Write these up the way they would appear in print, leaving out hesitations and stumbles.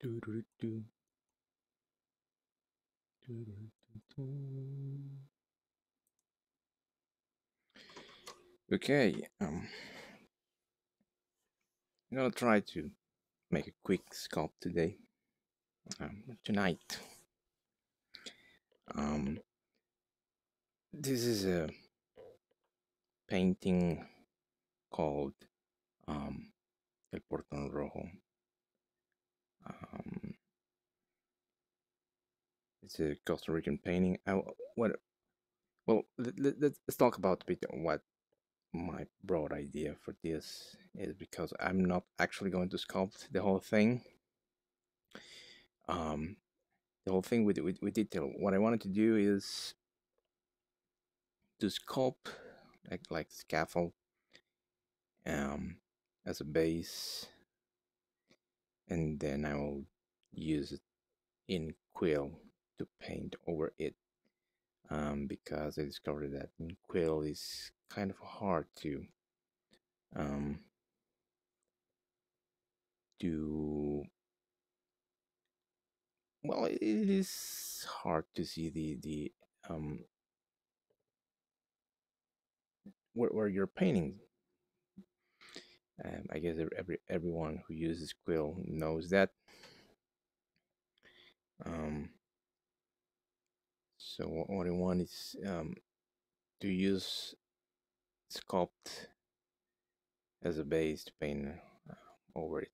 Do-do-do-do. Do-do-do-do. Okay, I'm gonna try to make a quick sculpt today. Tonight. Um, this is a painting called El Portón Rojo. Um, it's a Costa Rican painting. Well, let's talk about a bit what my broad idea for this is, because I'm not actually going to sculpt the whole thing. Um, the whole thing with detail. What I wanted to do is to sculpt like scaffold um, as a base, and then I will use it in Quill to paint over it, because I discovered that in Quill is kind of hard um, to well, it is hard to see the where you're painting. I guess everyone who uses Quill knows that. Um, so what I want is to use Sculpt as a base to paint over it.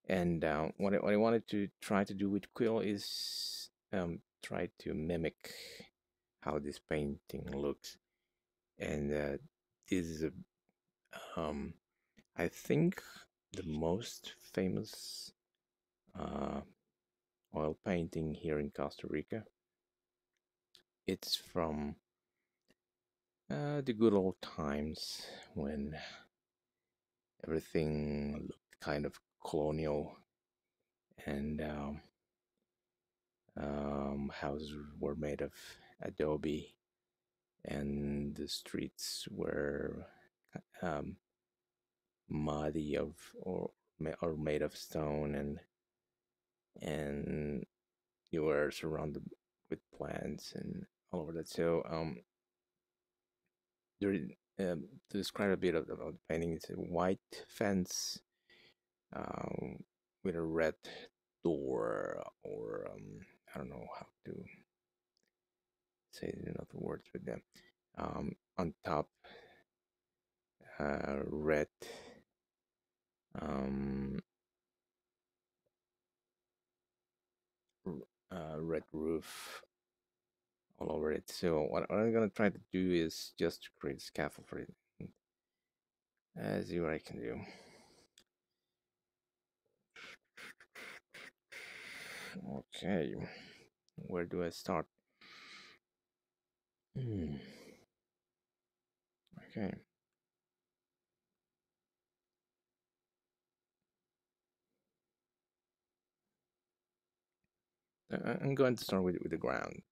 And what I wanted to try to do with Quill is try to mimic how this painting looks. And this is um, I think, the most famous uh, oil painting here in Costa Rica. It's from the good old times when everything looked kind of colonial, and houses were made of adobe, and the streets were um, muddy or made of stone, and you were surrounded with plants and all over that. So there, to describe a bit of the painting, it's a white fence um, with a red door, or I don't know how to say it in other words with them. On top, red um, red roof all over it. So what I'm gonna try to do is just to create a scaffold for it. See what I can do. Okay, where do I start? Okay. I'm going to start with the ground.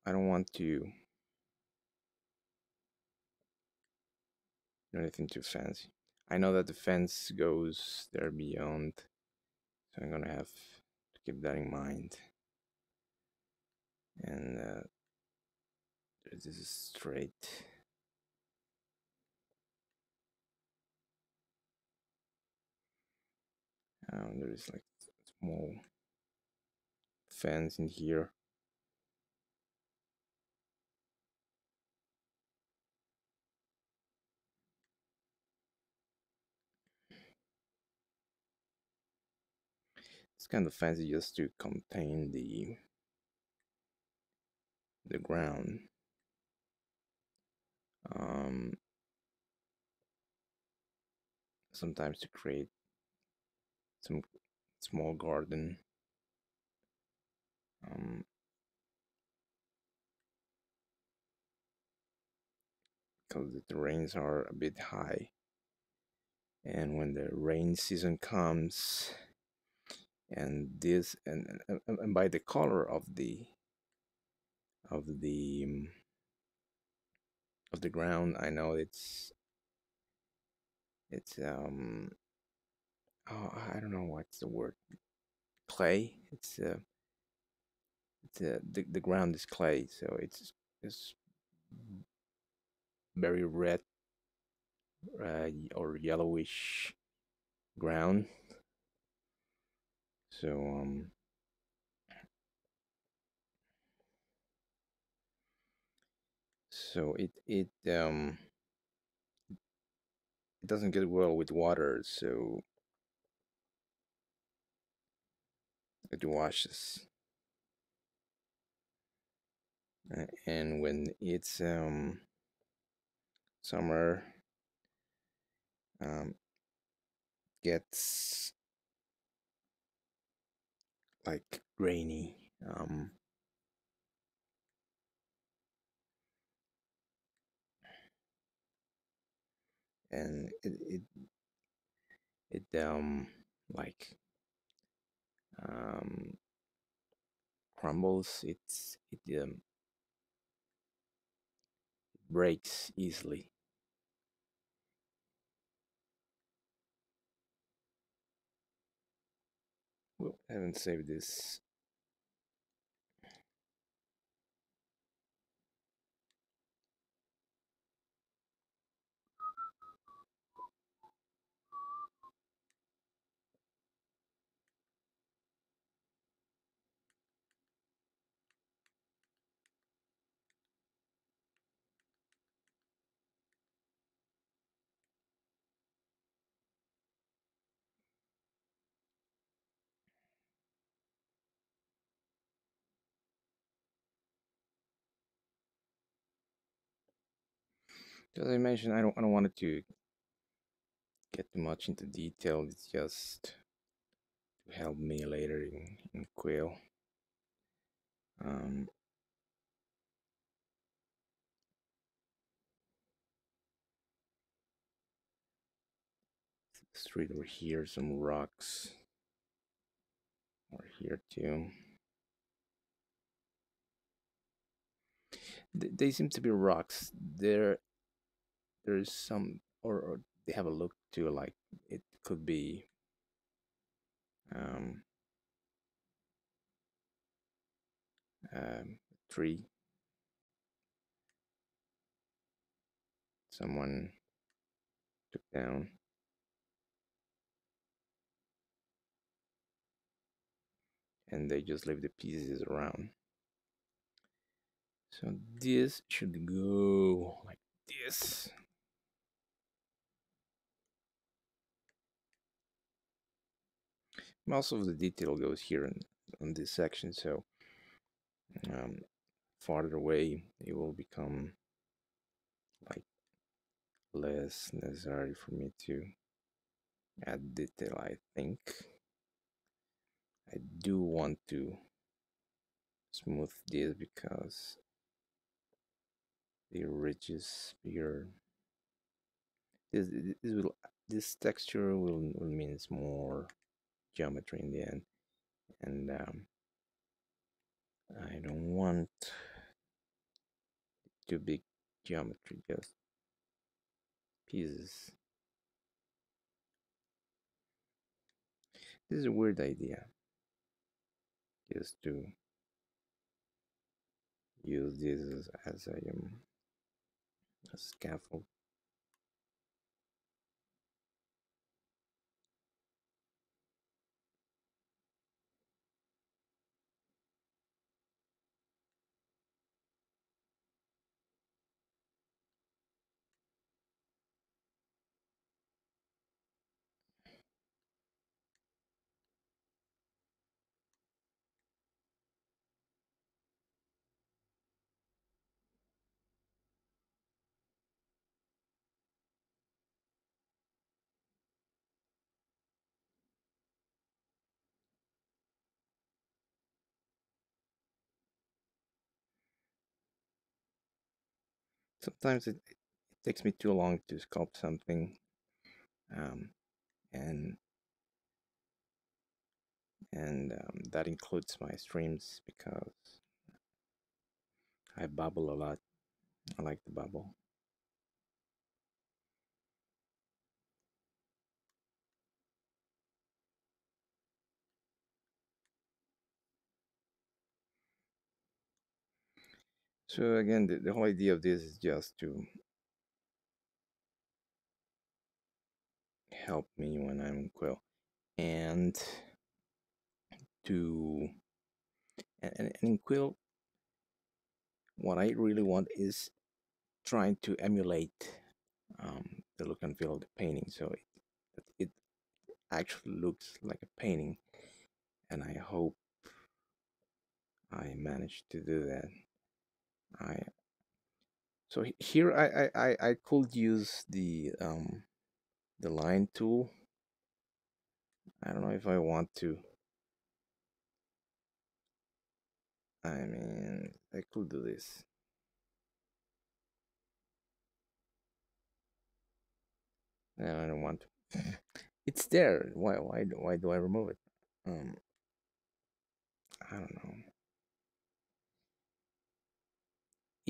I don't want to do anything too fancy. I know that the fence goes there beyond, so I'm gonna have to keep that in mind. And this is straight. There is like a small fence in here. It's kind of fancy just to contain the ground. Um, Sometimes to create some small garden. Um, because the rains are a bit high, and when the rain season comes, and this and by the color of of the um, the ground, I know it's oh, I don't know what's the word. Clay. The ground is clay, so it's very red, or yellowish ground. So so it doesn't get well with water, so it washes. And when it's summer, um, gets like grainy, and it like um crumbles. It breaks easily. Well, I haven't saved this. As I mentioned, I don't want it to get too much into detail. It's just to help me later in Quill. Um, Straight over here, some rocks, or here too. They seem to be rocks. There's some, or they have a look to like it could be um, tree. Someone took down, and they just leave the pieces around. So this should go like this. Most of the detail goes here on this section, so um, farther away it will become like less necessary for me to add detail. I think I do want to smooth this because the ridges here, this this will this texture will means more geometry in the end, and I don't want too big geometry, just pieces. This is a weird idea, just to use this a scaffold. Sometimes it takes me too long to sculpt something, um, and that includes my streams because I babble a lot. I like to babble. So again, the whole idea of this is just to help me when I'm in Quill, and to and in Quill, what I really want is trying to emulate the look and feel of the painting, so it actually looks like a painting, and I hope I managed to do that. I so here I could use the line tool. I don't know if I want to. I mean, I could do this. No, I don't want to. It's there. Why do I remove it? Um, I don't know.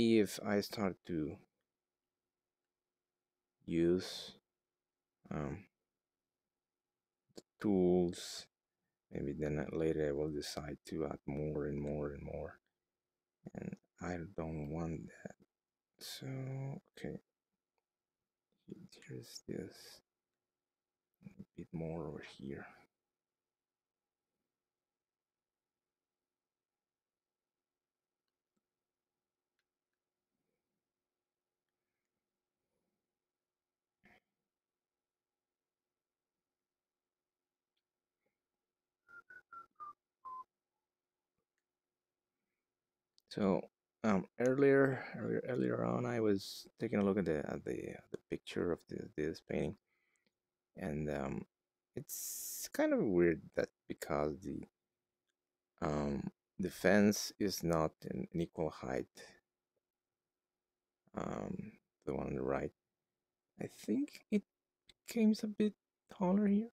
If I start to use um tools, maybe then later I will decide to add more and more and more, and I don't want that. So okay, here's this a bit more over here. So earlier on, I was taking a look at the picture of this painting, and it's kind of weird that because the fence is not an equal height, um, the one on the right. I think it came a bit taller here.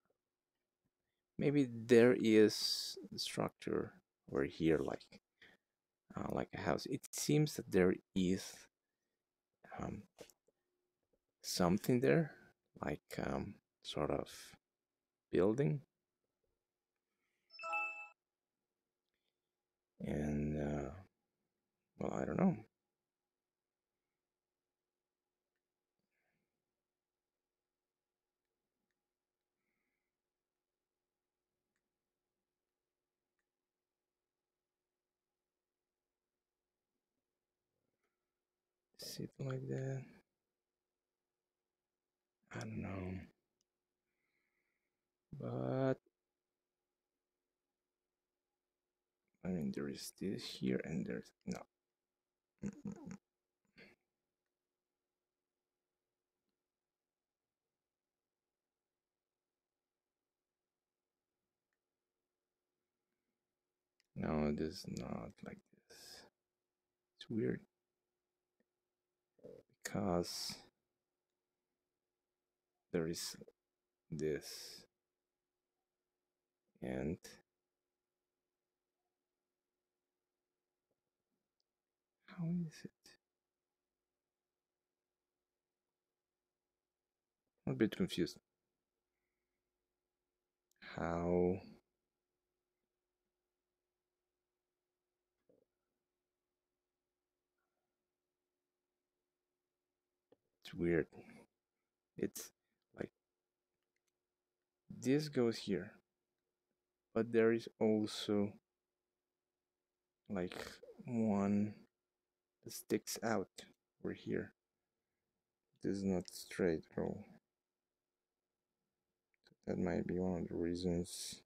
Maybe there is structure over here, like a house. It seems that there is um, something there, like sort of building, and well, I don't know. Sit like that. I don't know, but I mean, there is this here, and there's no. Mm-mm. No, it is not like this. It's weird because there is this, and how is it? I'm a bit confused. How? It's weird. It's like this goes here, but there is also like one that sticks out over here. This is not straight at all. That might be one of the reasons.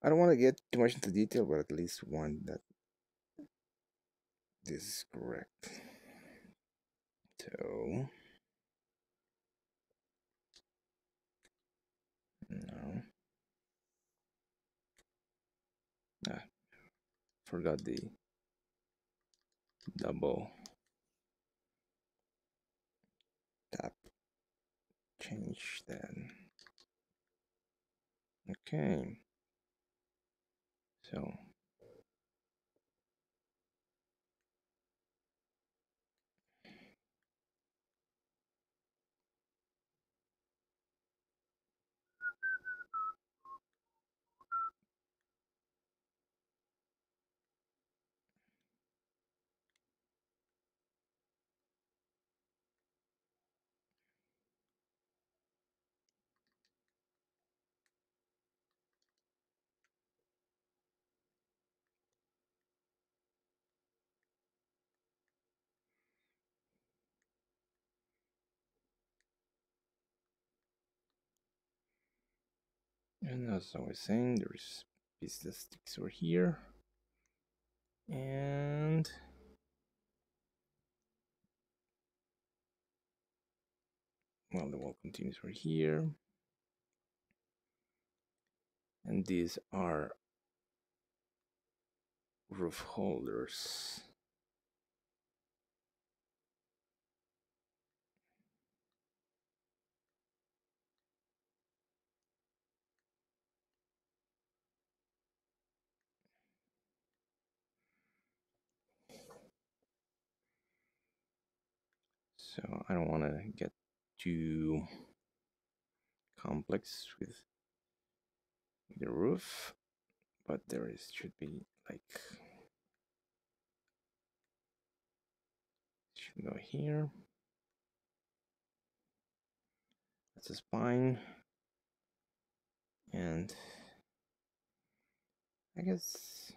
I don't want to get too much into detail, but at least one that this is correct. So, no. Ah, forgot the double tap. Change that. Okay. So, And as I was saying, there's piece that sticks over here, and well, the wall continues over here, and these are roof holders. So I don't want to get too complex with the roof, but there is should be like should go here. That's a spine, and I guess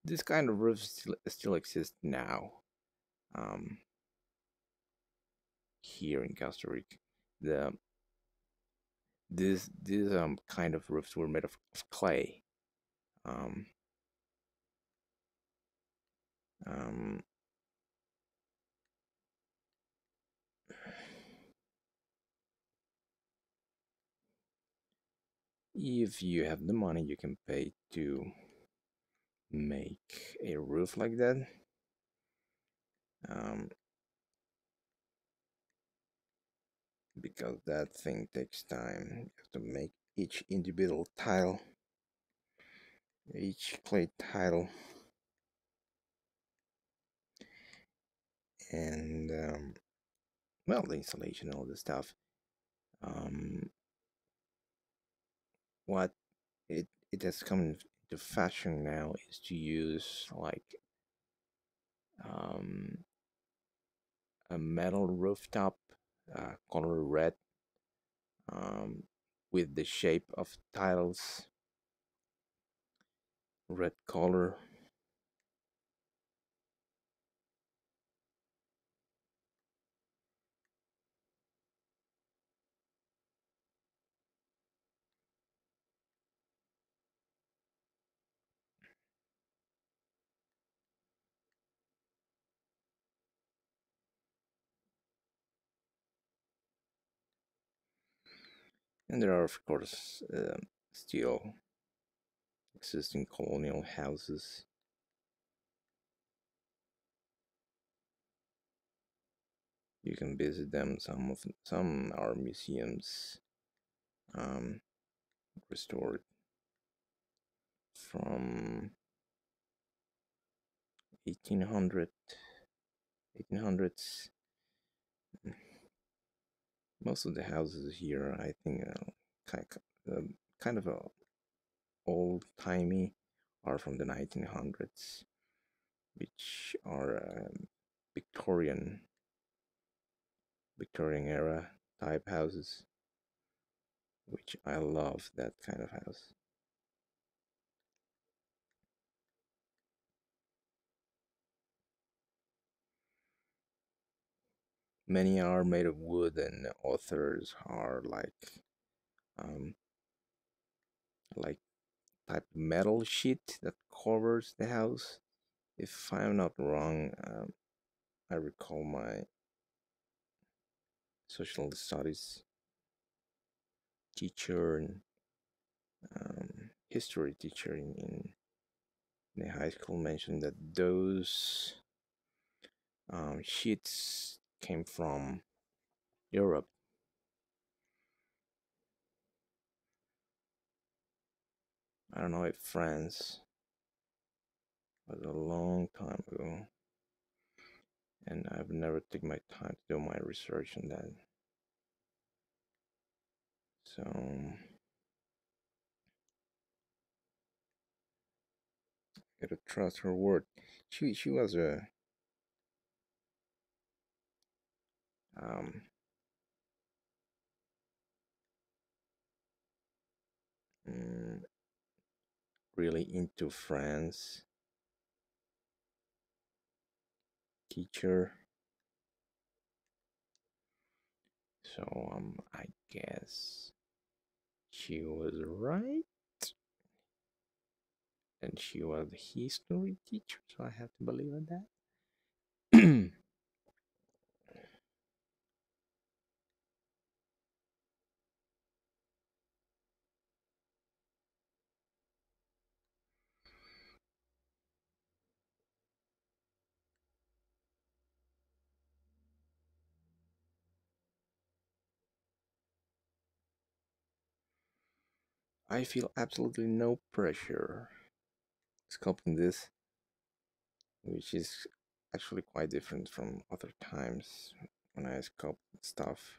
this kind of roof still exists now. Um, Here in Costa Rica, the these kind of roofs were made of clay. Um, um, if you have the money, you can pay to make a roof like that. Um, because that thing takes time. You have to make each individual tile, each clay tile, and well, the installation, all the stuff. Um, what it has come into fashion now is to use like um, a metal rooftop, color red, with the shape of tiles, red color. And there are, of course, still existing colonial houses. You can visit them. Some are museums, um, restored from 1800, 1800s. Most of the houses here, I think, kind of old timey, are from the 1900s, which are Victorian Victorian era type houses, which I love that kind of house. Many are made of wood, and others are um, like type metal sheet that covers the house. If I'm not wrong, I recall my social studies teacher and history teacher in the high school mentioned that those sheets came from Europe. I don't know if France, was a long time ago, and I've never taken my time to do my research on that. So gotta trust her word. She was a um, mm, really into France teacher. So I guess she was right, and she was a history teacher, so I have to believe in that. I feel absolutely no pressure sculpting this, which is actually quite different from other times when I sculpt stuff.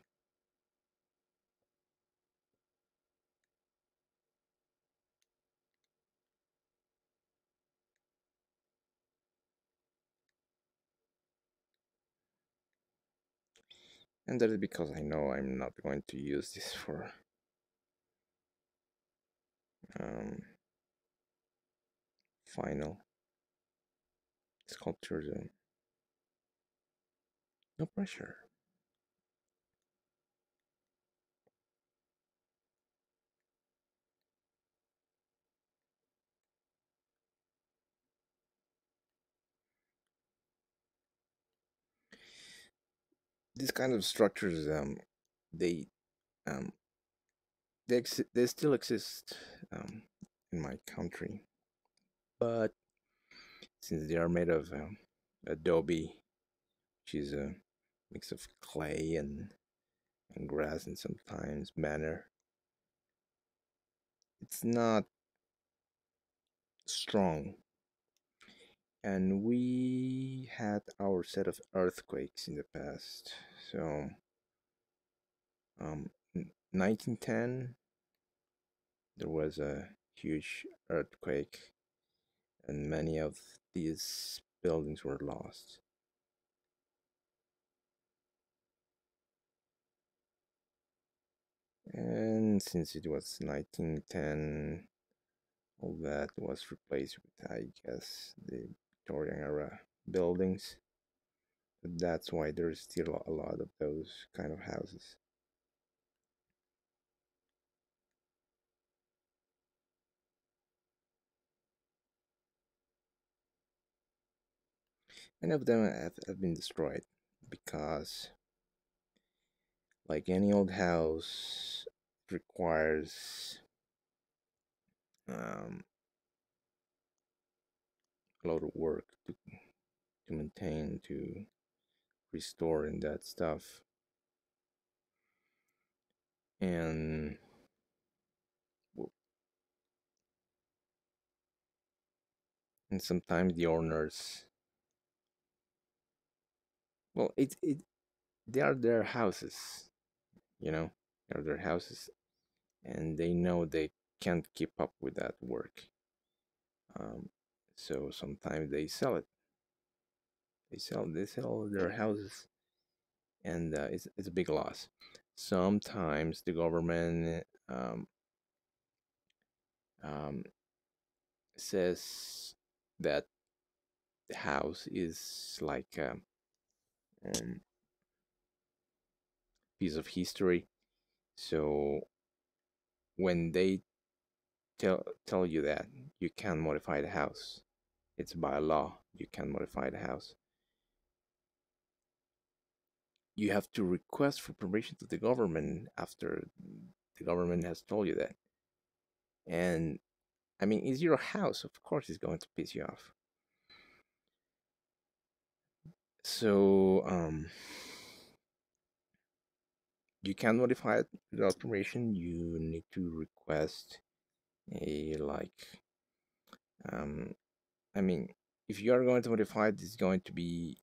And that is because I know I'm not going to use this for um, final sculptures. No pressure. These kind of structures, they um, they still exist in my country, but since they are made of adobe, which is a mix of clay and grass and sometimes manure, it's not strong. And we had our set of earthquakes in the past. So, 1910, there was a huge earthquake, and many of these buildings were lost. And since it was 1910, all that was replaced with, I guess, the Victorian era buildings. But that's why there's still a lot of those kind of houses. Many of them have been destroyed because, like any old house, it requires um, a lot of work to maintain, to restore, and that stuff. And and sometimes the owners, well, it they are their houses, you know, they're their houses, and they know they can't keep up with that work. Um, so sometimes they sell their houses, and it's a big loss. Sometimes the government um, says that the house is like a piece of history. So when they tell you that you can modify the house, it's by law. You can modify the house. You have to request for permission to the government after the government has told you that. And I mean, it's your house. Of course, it's going to piss you off. So you can modify it without permission. You need to request a like um. I mean, if you are going to modify it, it's going to be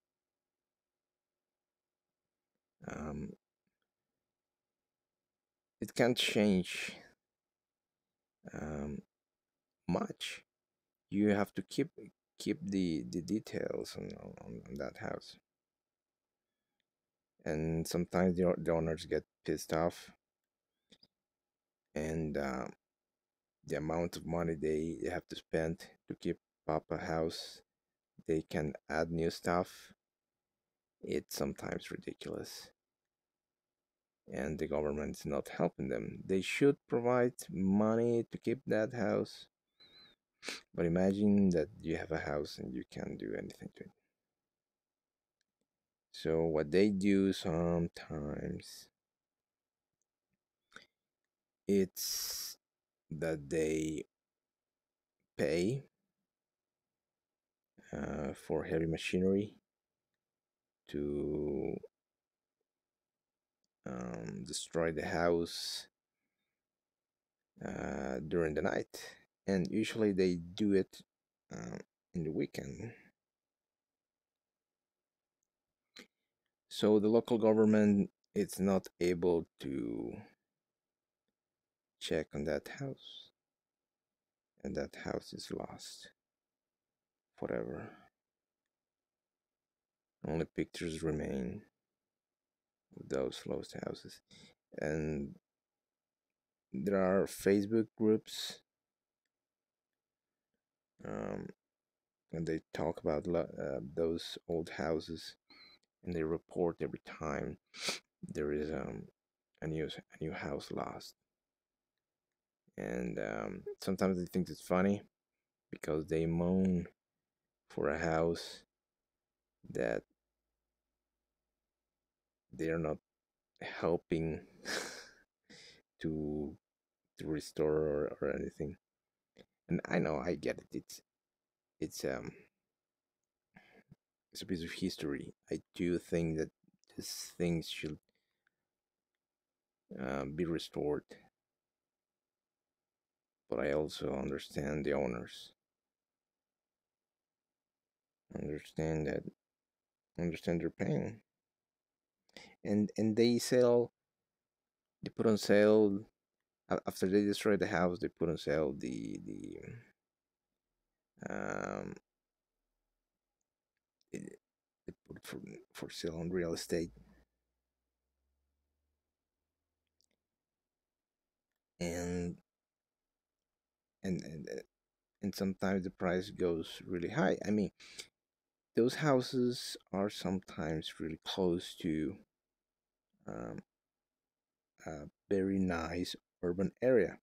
um. It can't change um much. You have to keep the details on that house. And sometimes the owners get pissed off, and the amount of money they have to spend to keep up a house, they can add new stuff. It's sometimes ridiculous. and the government is not helping them. They should provide money to keep that house, but imagine that you have a house and you can't do anything to it. So what they do sometimes, it's that they pay for heavy machinery to destroy the house during the night, and usually they do it um, in the weekend. So the local government is not able to check on that house, and that house is lost forever. Only pictures remain of those lost houses. And there are Facebook groups, um, and they talk about those old houses, and they report every time there is a new house lost. And sometimes they think it's funny because they moan for a house that they're not helping to restore or anything. And I know, I get it. It's it's a piece of history. I do think that these things should be restored, but I also understand the owners. Understand that understand their pain, and they sell. They put on sale after they destroy the house. They put on sale the um it, they put it for sale on real estate, and and and uh, and sometimes the price goes really high. I mean, those houses are sometimes really close to um, a very nice urban area,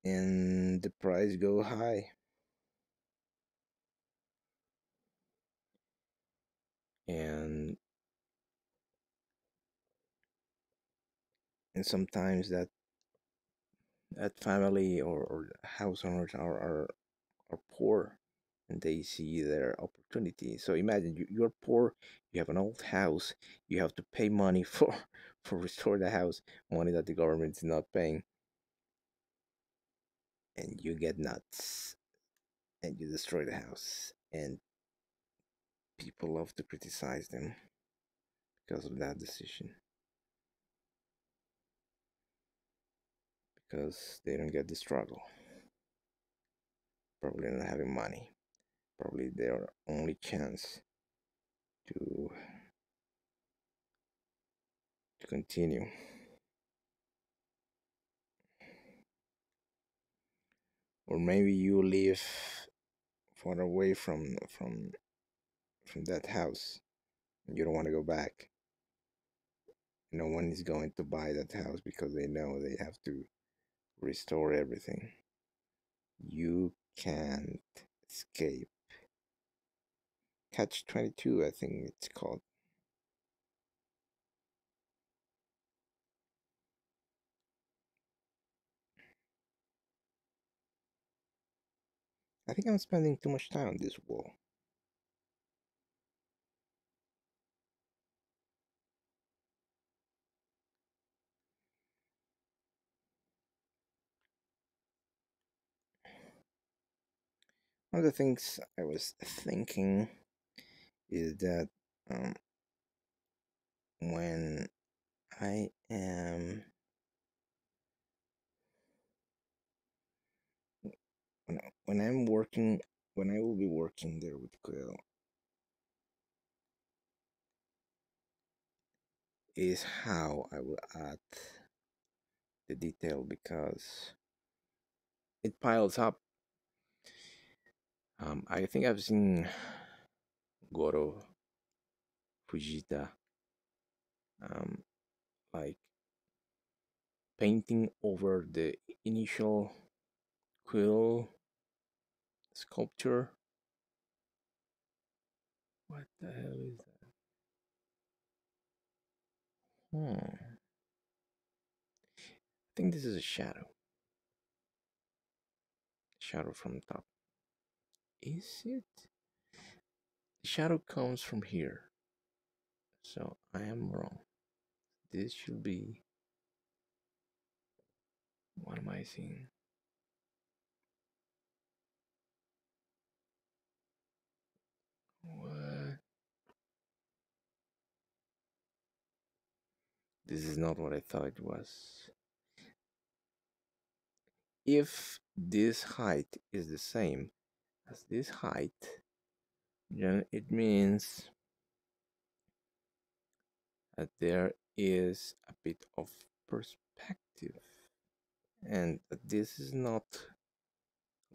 and the price go high, and sometimes that family or house owners are poor, and they see their opportunity. So imagine you're poor, you have an old house, you have to pay money for restore the house, money that the government is not paying, and you get nuts and you destroy the house, and people love to criticize them because of that decision, because they don't get the struggle, probably not having money, probably their only chance to continue. Or maybe you live far away from that house, and you don't want to go back. No one is going to buy that house because they know they have to restore everything. You can't escape. Catch 22, I think it's called. I think I'm spending too much time on this wall. One of the things I was thinking is that um, when I am when I'm working, when I will be working there with Quill, is how I will add the detail, because it piles up. I think I've seen Goro Fujita um, like painting over the initial Quill sculpture. What the hell is that? I think this is a shadow. Shadow from the top. Is it? The shadow comes from here. So I am wrong. This should be. What am I seeing? What? This is not what I thought it was. If this height is the same as this height, then it means that there is a bit of perspective. And this is not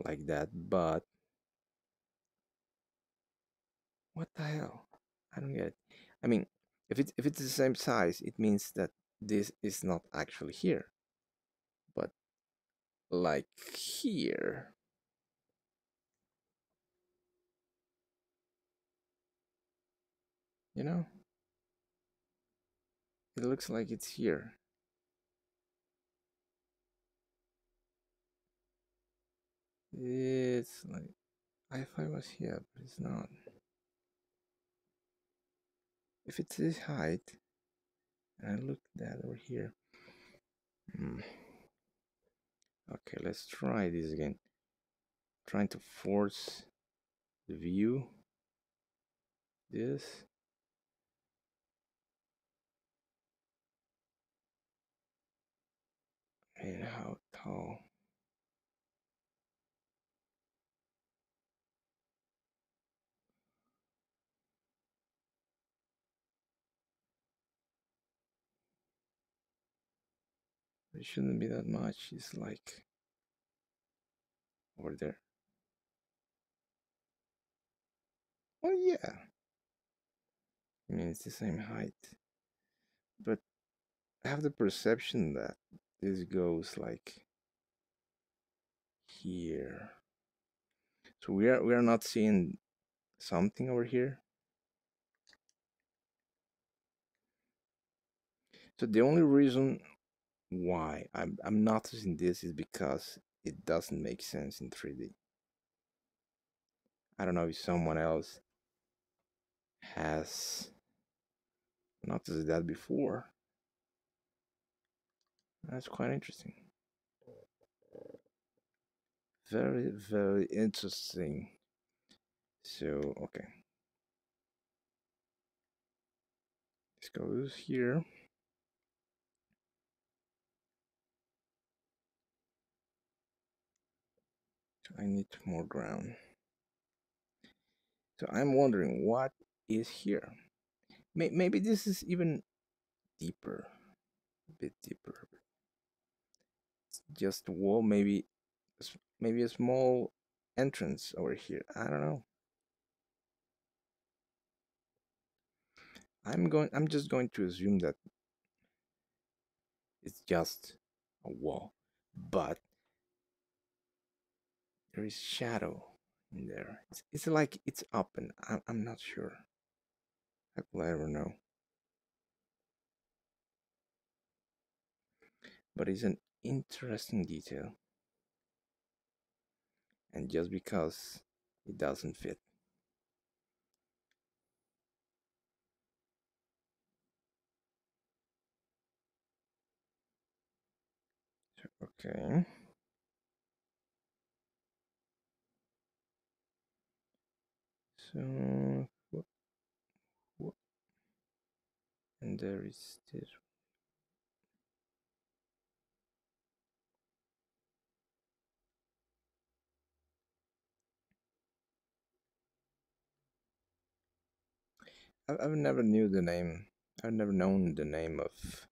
like that, but what the hell? I don't get it. I mean, if it's the same size, it means that this is not actually here, but like here. You know, it looks like it's here. It's like I thought it was here, but it's not. If it's this height, and I look that over here. Okay, let's try this again. Trying to force the view. This. And how tall? It shouldn't be that much. It's like over there. Oh yeah. I mean, it's the same height. But I have the perception that this goes like here. So we are not seeing something over here. So the only reason why I'm noticing this is because it doesn't make sense in 3D. I don't know if someone else has noticed that before. That's quite interesting. Very, very interesting. So, okay. This goes here. So I need more ground. So I'm wondering what is here. Maybe this is even deeper, a bit deeper. It's just a wall, maybe a small entrance over here. I don't know. I'm just going to assume that it's just a wall, but there is shadow in there. It's like it's up, and I'm not sure. How will I ever know? But it's an interesting detail, and just because it doesn't fit. Okay. So, and there is this. I've never knew the name. I've never known the name of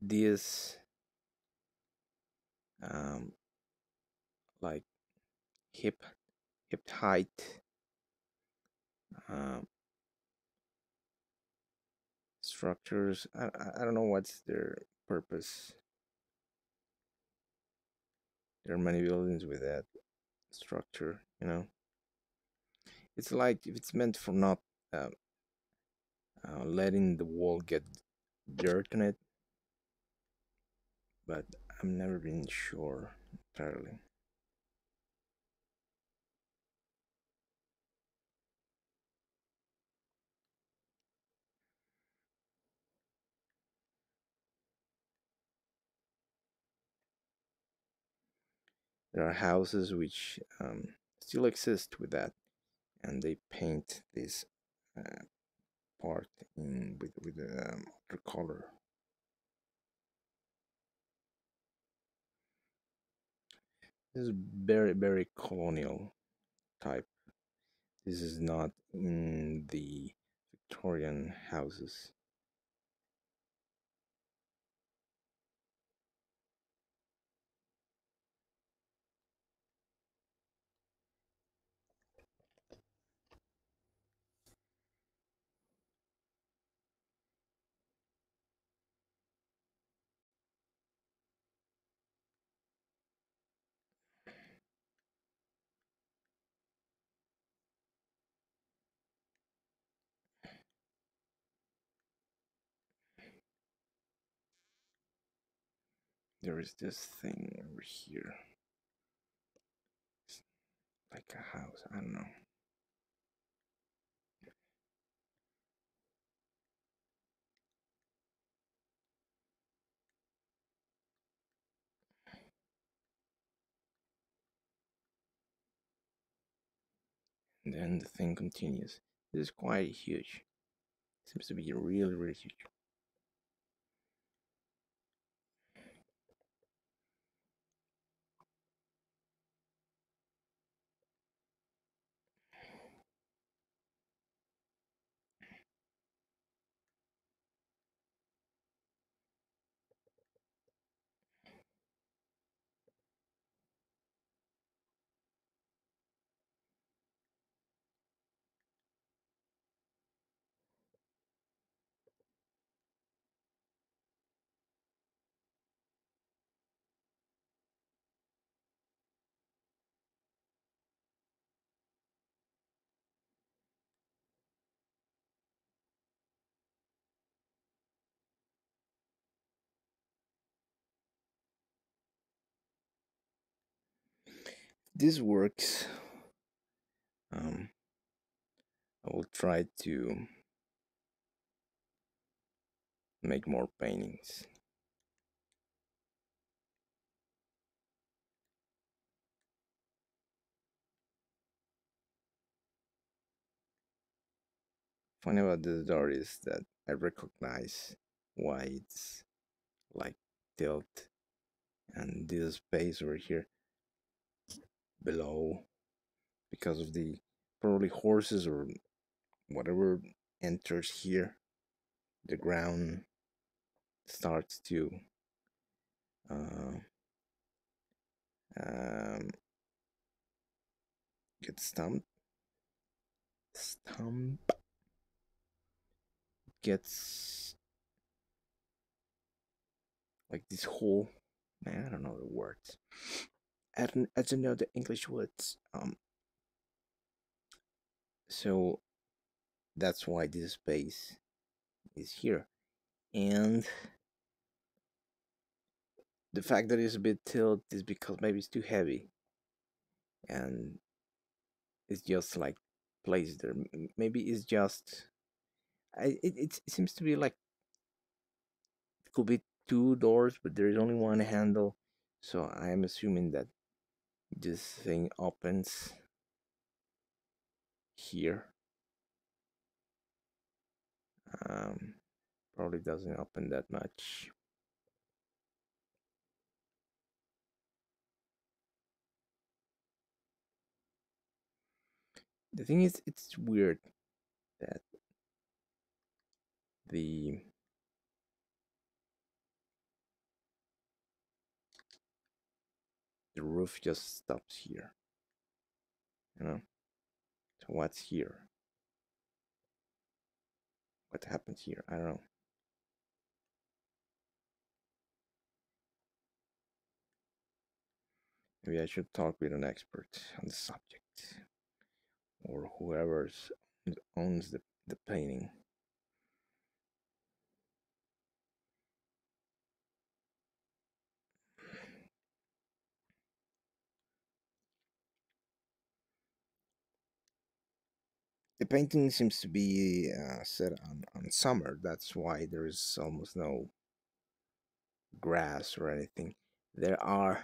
this um like hip height um structures. I don't know what's their purpose. There are many buildings with that structure, you know. It's like if it's meant for not uh, letting the wall get dirt on it, but I've never been sure entirely. There are houses which still exist with that, and they paint this uh, part in with other color. This is very colonial type. This is not in the Victorian houses. There is this thing over here, it's like a house. I don't know. And then the thing continues. This is quite huge. Seems to be really huge. This works. Um, I will try to make more paintings. Funny about this door is that I recognize why it's like tilt, and this space over here below, because of the probably horses or whatever enters here, the ground starts to uh, um, get stump gets like this whole, man, I don't know the words. I don't know the English words. So that's why this space is here, and the fact that it's a bit tilted is because maybe it's too heavy, and it's just like placed there. Maybe it's just it seems to be like it could be two doors, but there is only one handle. So I am assuming that this thing opens here. Um, Probably doesn't open that much. The thing is, it's weird that the the roof just stops here. You know. So what's here? What happens here? I don't know. Maybe I should talk with an expert on the subject, or whoever's owns the painting. The painting seems to be set on summer. That's why there is almost no grass or anything. There are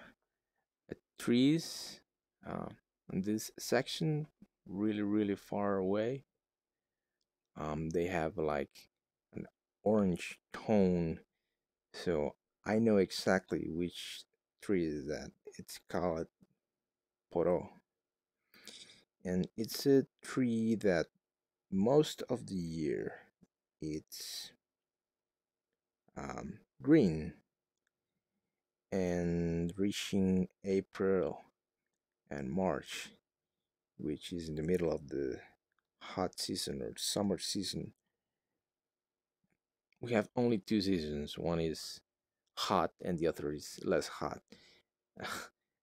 trees uh, in this section, really, really far away. They have like an orange tone, so I know exactly which tree is that. It's called poro, and it's a tree that most of the year it's green, and reaching April and March, which is in the middle of the hot season or summer season. We have only two seasons. One is hot and the other is less hot.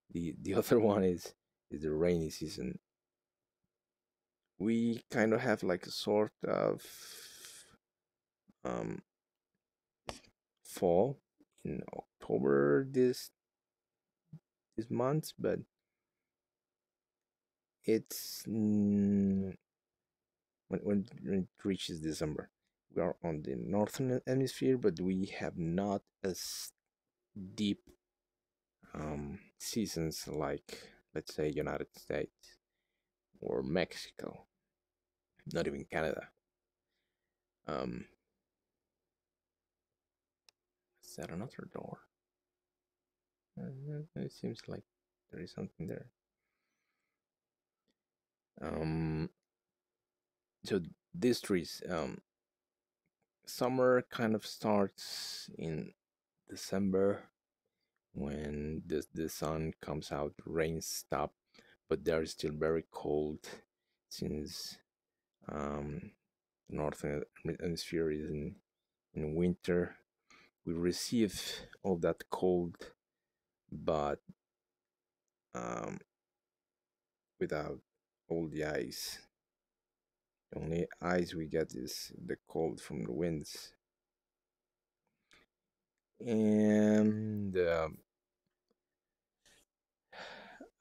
The other one is the rainy season. We kind of have like a sort of um, fall in October this month, but it's when it reaches December. We are on the northern hemisphere, but we have not as deep seasons like, let's say, United States or Mexico, not even Canada. Um, is that another door? It seems like there is something there. Um, so these trees, summer kind of starts in December when the sun comes out, rains stop, but they're still very cold since um, the northern hemisphere is in winter. We receive all that cold, but um, without all the ice. The only ice we get is the cold from the winds. And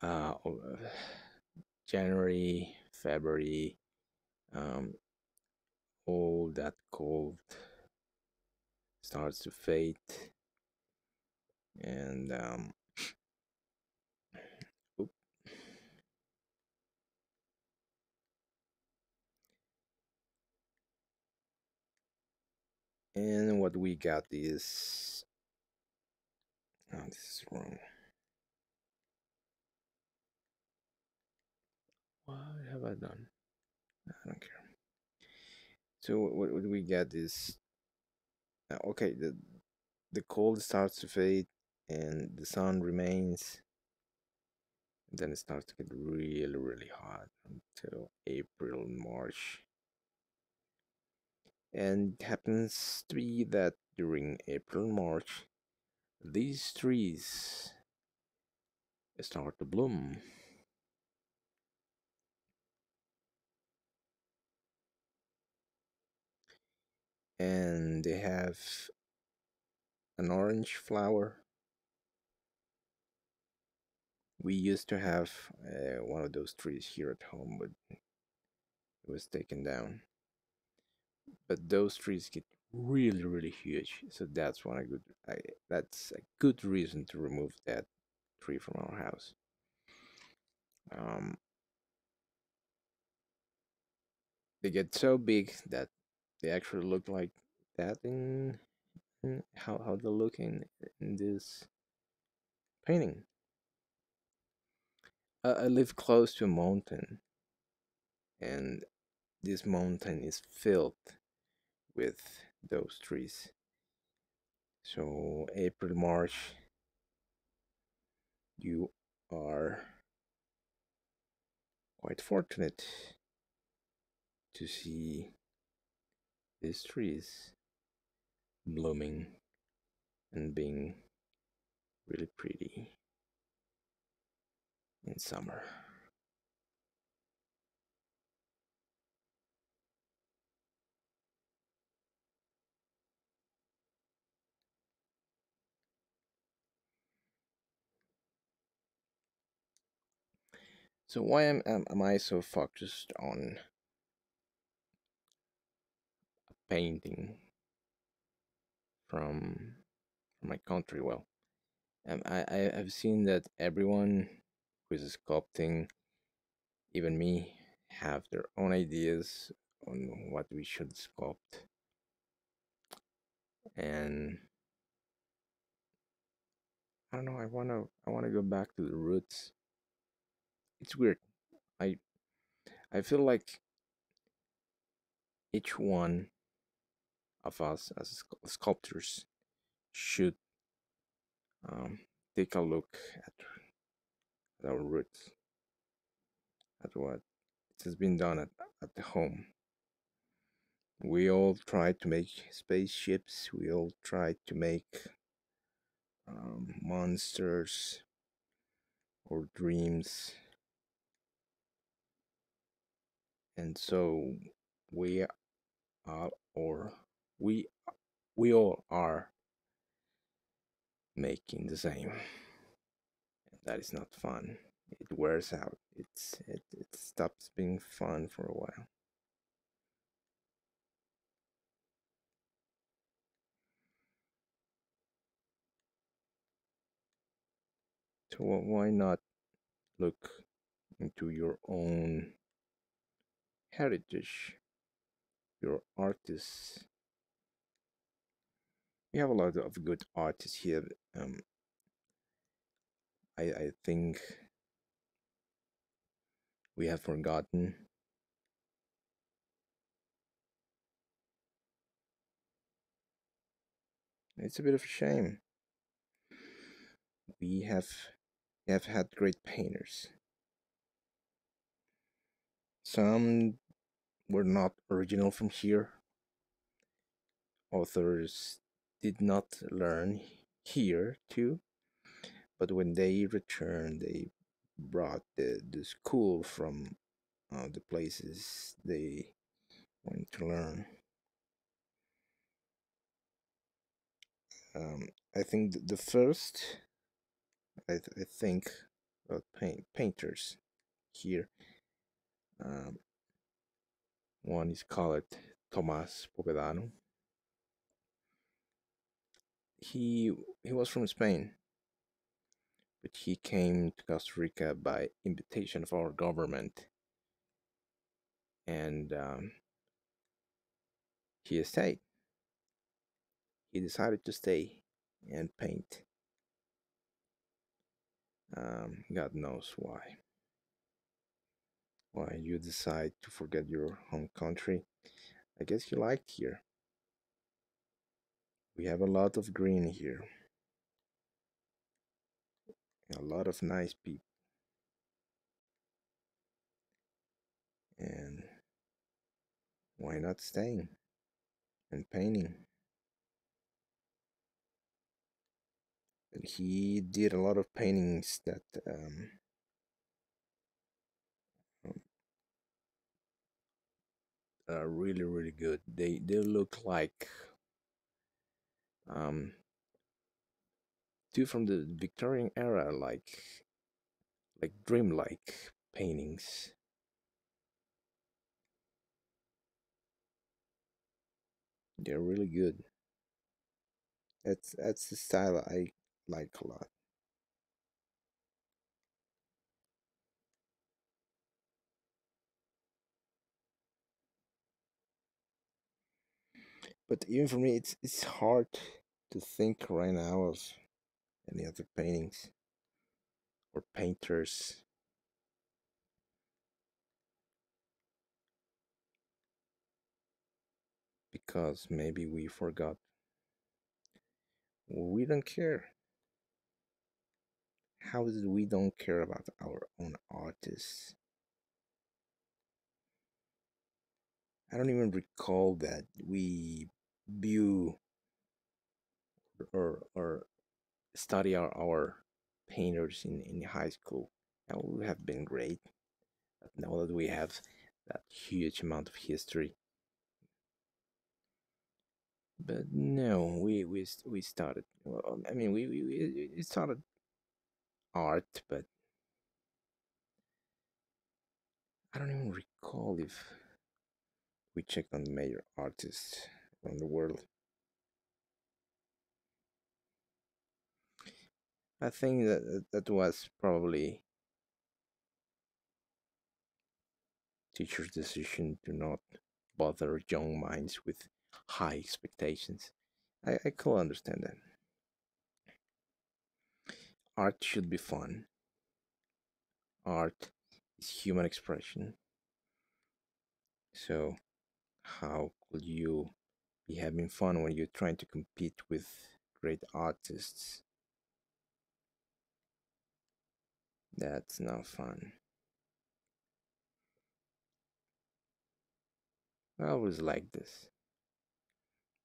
uh, January, February, um, all that cold starts to fade, and and what we got is, oh, this is wrong. What have I done? I don't care. So what we get is, okay, the cold starts to fade and the sun remains. Then it starts to get really, really hot until April and March. And it happens to be that during April and March, these trees start to bloom. And they have an orange flower. We used to have one of those trees here at home, but it was taken down. But those trees get really, really huge, so that's a good reason to remove that tree from our house. Um, they get so big that they actually look like that in how they look in this painting. I live close to a mountain, and this mountain is filled with those trees. So April, March, you are quite fortunate to see these trees blooming and being really pretty. in summer. So why am I so focused on painting from my country? Well, I've seen that everyone who is sculpting, even me, have their own ideas on what we should sculpt, and I don't know. I wanna go back to the roots. It's weird. I I feel like each one of us as sculptors should um, take a look at our roots, at what has been done at the home. We all try to make spaceships. We all try to make monsters or dreams, and so we are, or we we all are making the same. That is not fun. It wears out. It stops being fun for a while. So why not look into your own heritage, your artists? We have a lot of good artists here. I think we have forgotten. It's a bit of a shame. We have had great painters. Some were not original from here. Authors did not learn here too, but when they returned, they brought the school from the places they went to learn. I think the first, I think, painters here. Um, one is called Tomás Povedano. He was from Spain, but he came to Costa Rica by invitation of our government, and he stayed. He decided to stay and paint. God knows why. Why you decide to forget your home country? I guess you liked here. We have a lot of green here, a lot of nice people, and why not staying and painting? And he did a lot of paintings that um, are really good. They look like um, two from the Victorian era, like dreamlike paintings. They're really good. That's the style I like a lot. But even for me, it's hard to think right now of any other paintings or painters because maybe we forgot. We don't care. How is it we don't care about our own artists? I don't even recall that we view or study our painters in high school. That would have been great. But now that we have that huge amount of history, but no, we started. Well, I mean, we started art, but I don't even recall if we checked on the major artists around the world. I think that was probably teachers' decision to not bother young minds with high expectations. I could understand that. Art should be fun. Art is human expression. So how could you be having fun when you're trying to compete with great artists? That's not fun. I always like this,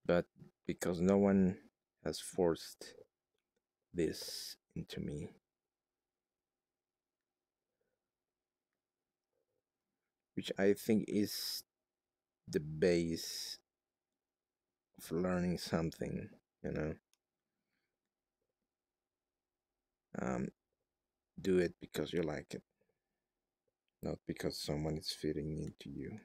but because no one has forced this into me, which I think is the base of learning something, you know. Um, do it because you like it, not because someone is fitting into you.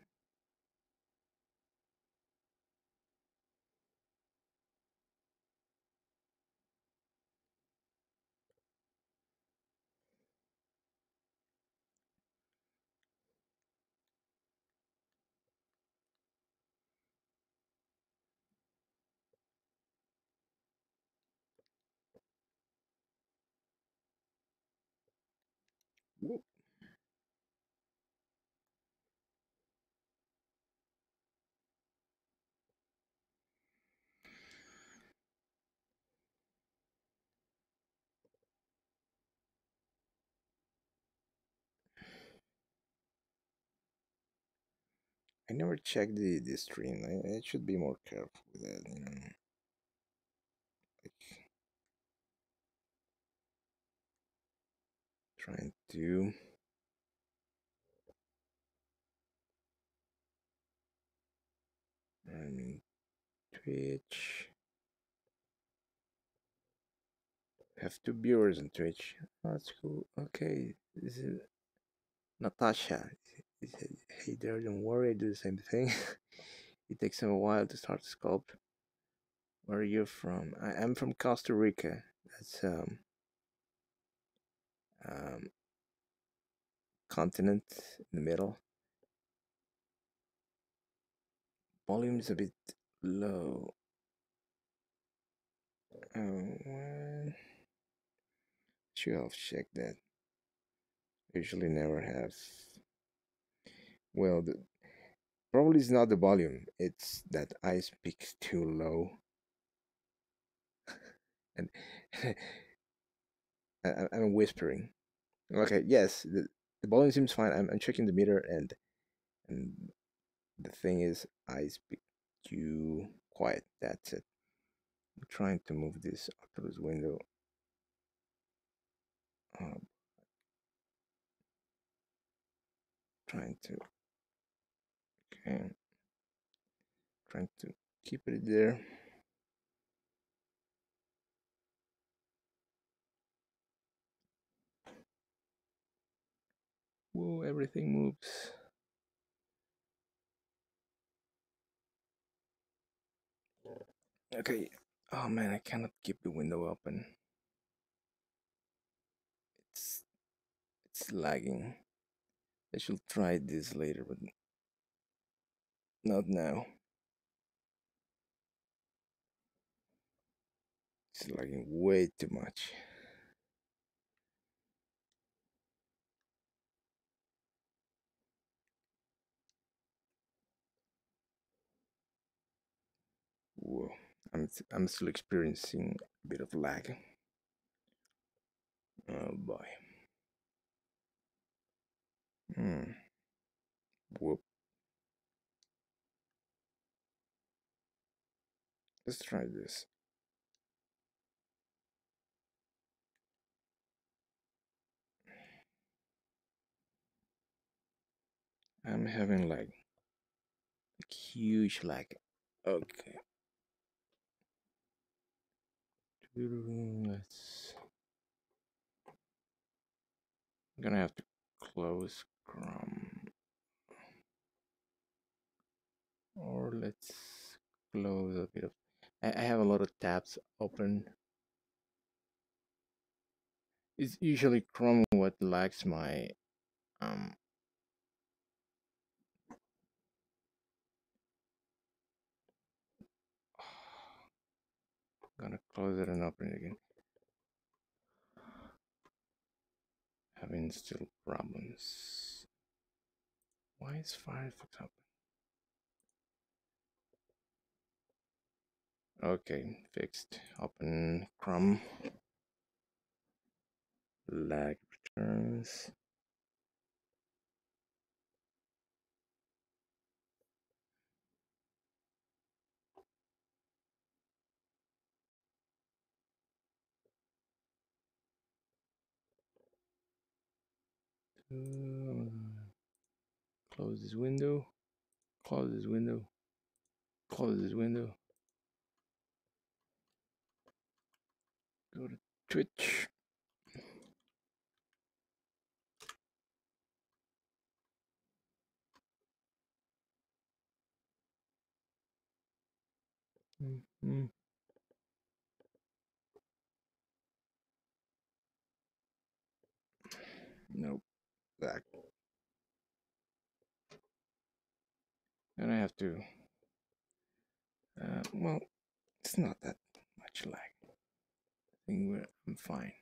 I never checked the stream. I should be more careful with that, you know. Like trying to. I mean, Twitch. Have two viewers on Twitch. Oh, that's cool. Okay, this is Natasha. He said, "Hey there, don't worry. I do the same thing. It takes him a while to start to sculpt. Where are you from? I'm from Costa Rica. That's um continent in the middle. Volume's a bit low. Well, should have checked that. Usually never have. Well, probably it's not the volume. It's that I speak too low, and I'm whispering. Okay, yes, the volume seems fine. I'm checking the meter, and the thing is, I speak too quiet. That's it. I'm trying to move this Oculus window. Uh, trying to, okay, trying to keep it there. Whoa, everything moves. Okay. Oh man, I cannot keep the window open. It's it's lagging. I should try this later, but not now. It's lagging way too much. Whoa. I'm still experiencing a bit of lag. Oh boy. Hmm. Whoop. Let's try this. I'm having like huge lag. Okay. Let's. I'm gonna have to close Chrome, or let's close a bit of. I have a lot of tabs open. It's usually Chrome what lags my um. Gonna close it and open it again. Having still problems. Why is Firefox open? Okay, fixed. Open Chrome. Lag returns. Close this window. Close this window. Close this window. Go to Twitch. Mm-hmm. Nope. Back. And I have to. Well, it's not that much lag. I think I'm fine.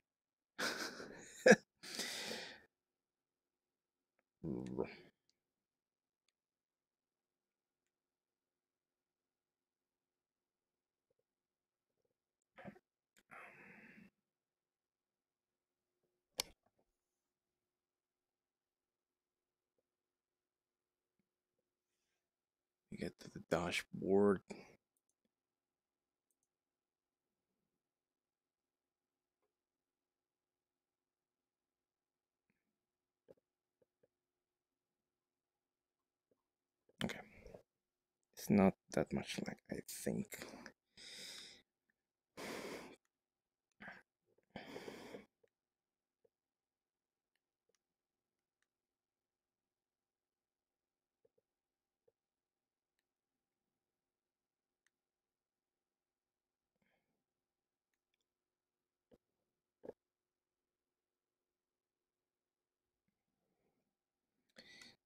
Get to the dashboard. Okay. It's not that much lag, I think.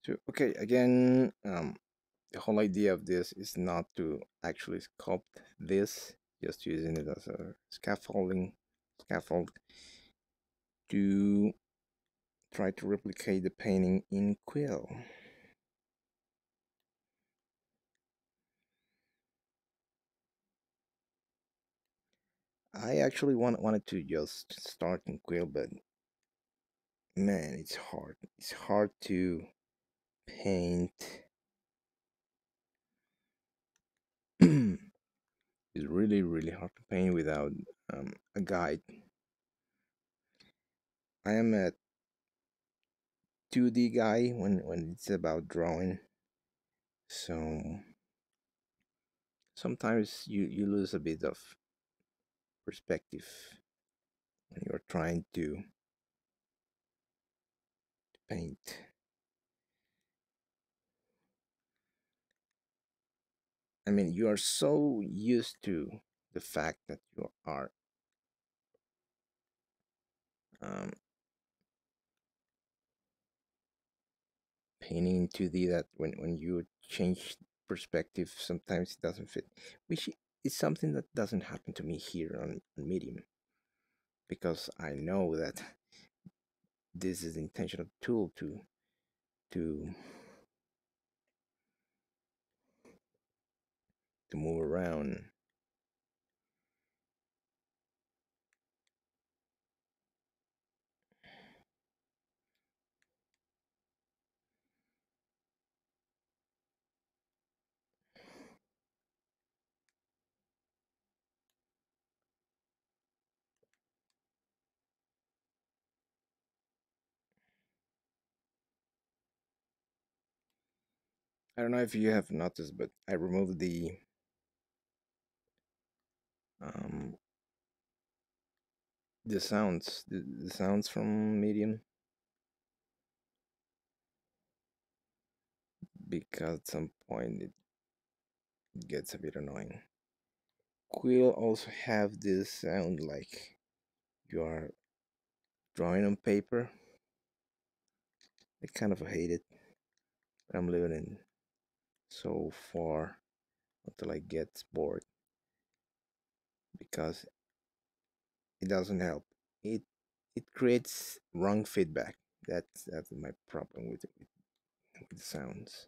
So, okay, again, the whole idea of this is not to actually sculpt this, just using it as a scaffold to try to replicate the painting in Quill. I actually wanted to just start in Quill, but man, it's hard. It's hard to paint. It's really, really hard to paint without a guide. I am a 2D guy when it's about drawing, so sometimes you lose a bit of perspective when you're trying to paint. I mean, you are so used to the fact that you are um, painting in 2D that when you change perspective, sometimes it doesn't fit, which is something that doesn't happen to me here on Medium, because I know that this is the intentional tool to to move around. I don't know if you have noticed, but I removed um the sounds from Medium because at some point it gets a bit annoying. Quill also have this sound like you are drawing on paper. I kind of hate it. I'm leaving it so far until I get bored because it doesn't help. It it creates wrong feedback. That's my problem with sounds.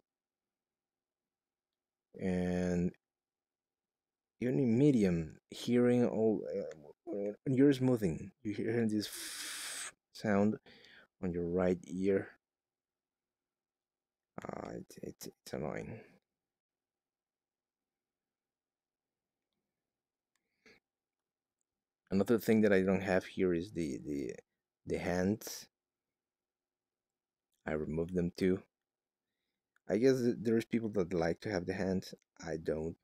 And even in medium, hearing all when you're smoothing, you hear this sound on your right ear. It's annoying. Another thing that I don't have here is the hands. I removed them too. I guess there's people that like to have the hands. I don't.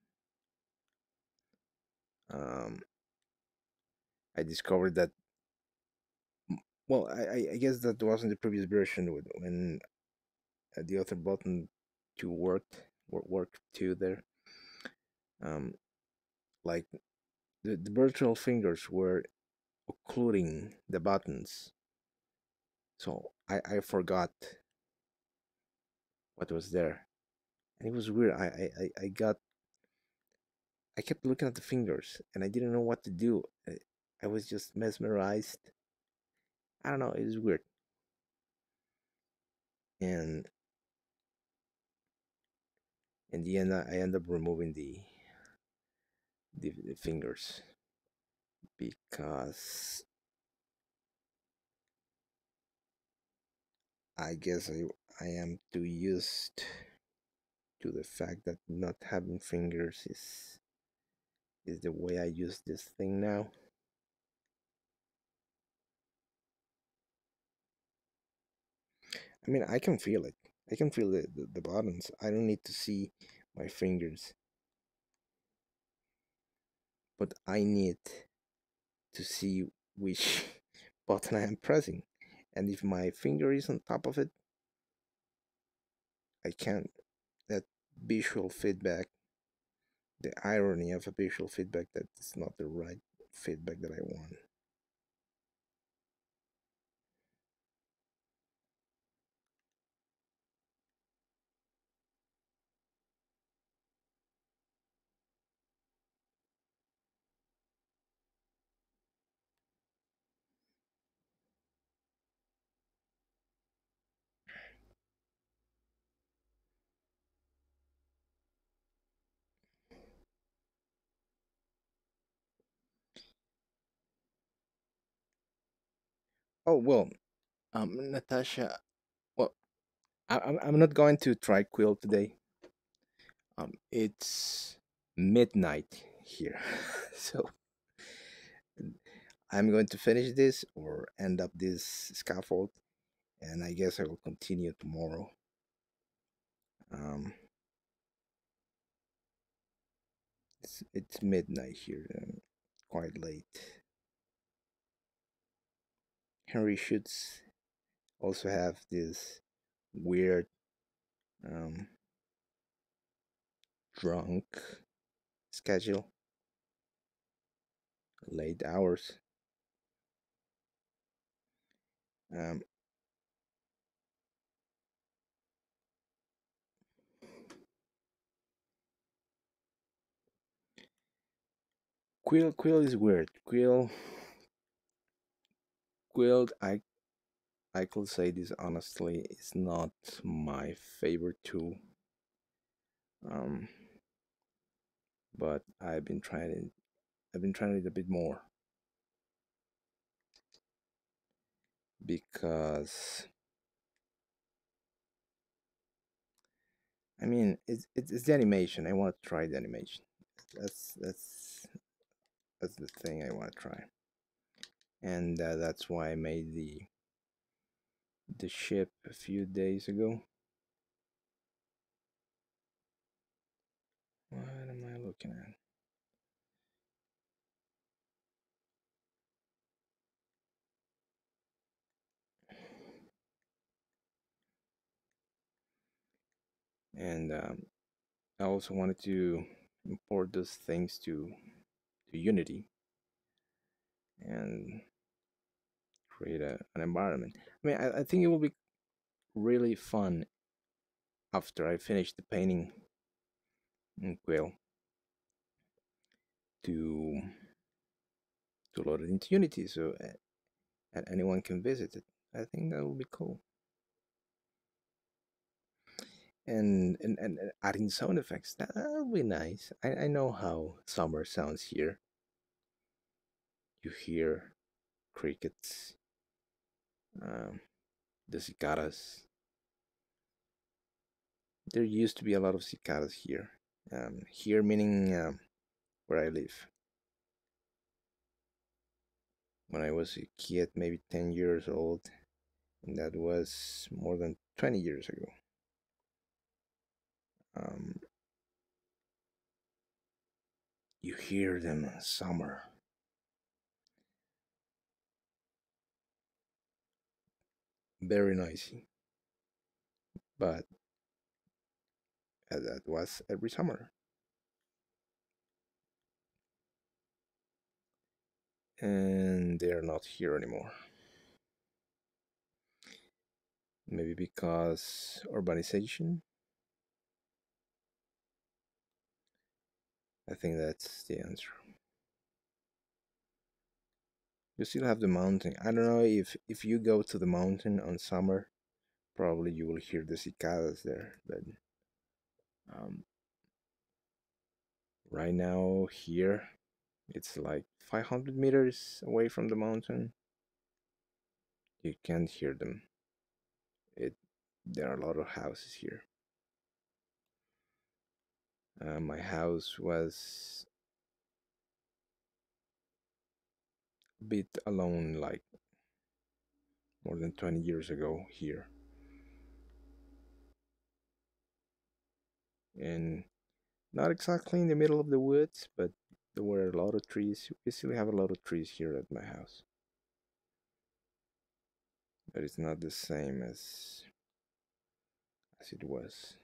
Um, I discovered that. Well, I guess that wasn't the previous version when the other button to worked too there. Um, like the virtual fingers were occluding the buttons, so I forgot what was there, and it was weird. I kept looking at the fingers, and I didn't know what to do. I was just mesmerized. I don't know. It was weird, and in the end, I end up removing the fingers because I guess I am too used to the fact that not having fingers is the way I use this thing now. I mean, I can feel it. I can feel the buttons. I don't need to see my fingers, but I need to see which button I am pressing. And if my finger is on top of it, I can't. That visual feedback, the irony of a visual feedback that is not the right feedback that I want. Oh well, Natasha. Well, I'm not going to try Quill today. It's midnight here, so I'm going to finish this or end up this scaffold, and I guess I will continue tomorrow. Um, it's midnight here, quite late. Henry shoots also have this weird um, drunk schedule, late hours. Um, Quill is weird. Quill I could say this honestly is not my favorite tool. Um, but I've been trying it a bit more because I mean it's the animation. I want to try the animation. That's that's the thing I want to try, and that's why I made the ship a few days ago. looking at. And I also wanted to import those things to Unity and create an environment. I mean, I think it will be really fun after I finish the painting in Quill to load it into Unity so anyone can visit it. I think that will be cool. And adding sound effects, that'll be nice. I know how summer sounds here. You hear crickets, um, the cicadas. There used to be a lot of cicadas here. Here meaning where I live. When I was a kid, maybe 10 years old, and that was more than 20 years ago. Um, you hear them in summer. Very noisy, but that was every summer. And they're not here anymore. Maybe because urbanization. I think that's the answer. You still have the mountain. I don't know if you go to the mountain on summer, probably you will hear the cicadas there. But um, right now here, it's like 500 meters away from the mountain. You can't hear them. It there are a lot of houses here. My house was a bit alone, like more than 20 years ago here, and not exactly in the middle of the woods, but there were a lot of trees. We still have a lot of trees here at my house, but it's not the same as it was.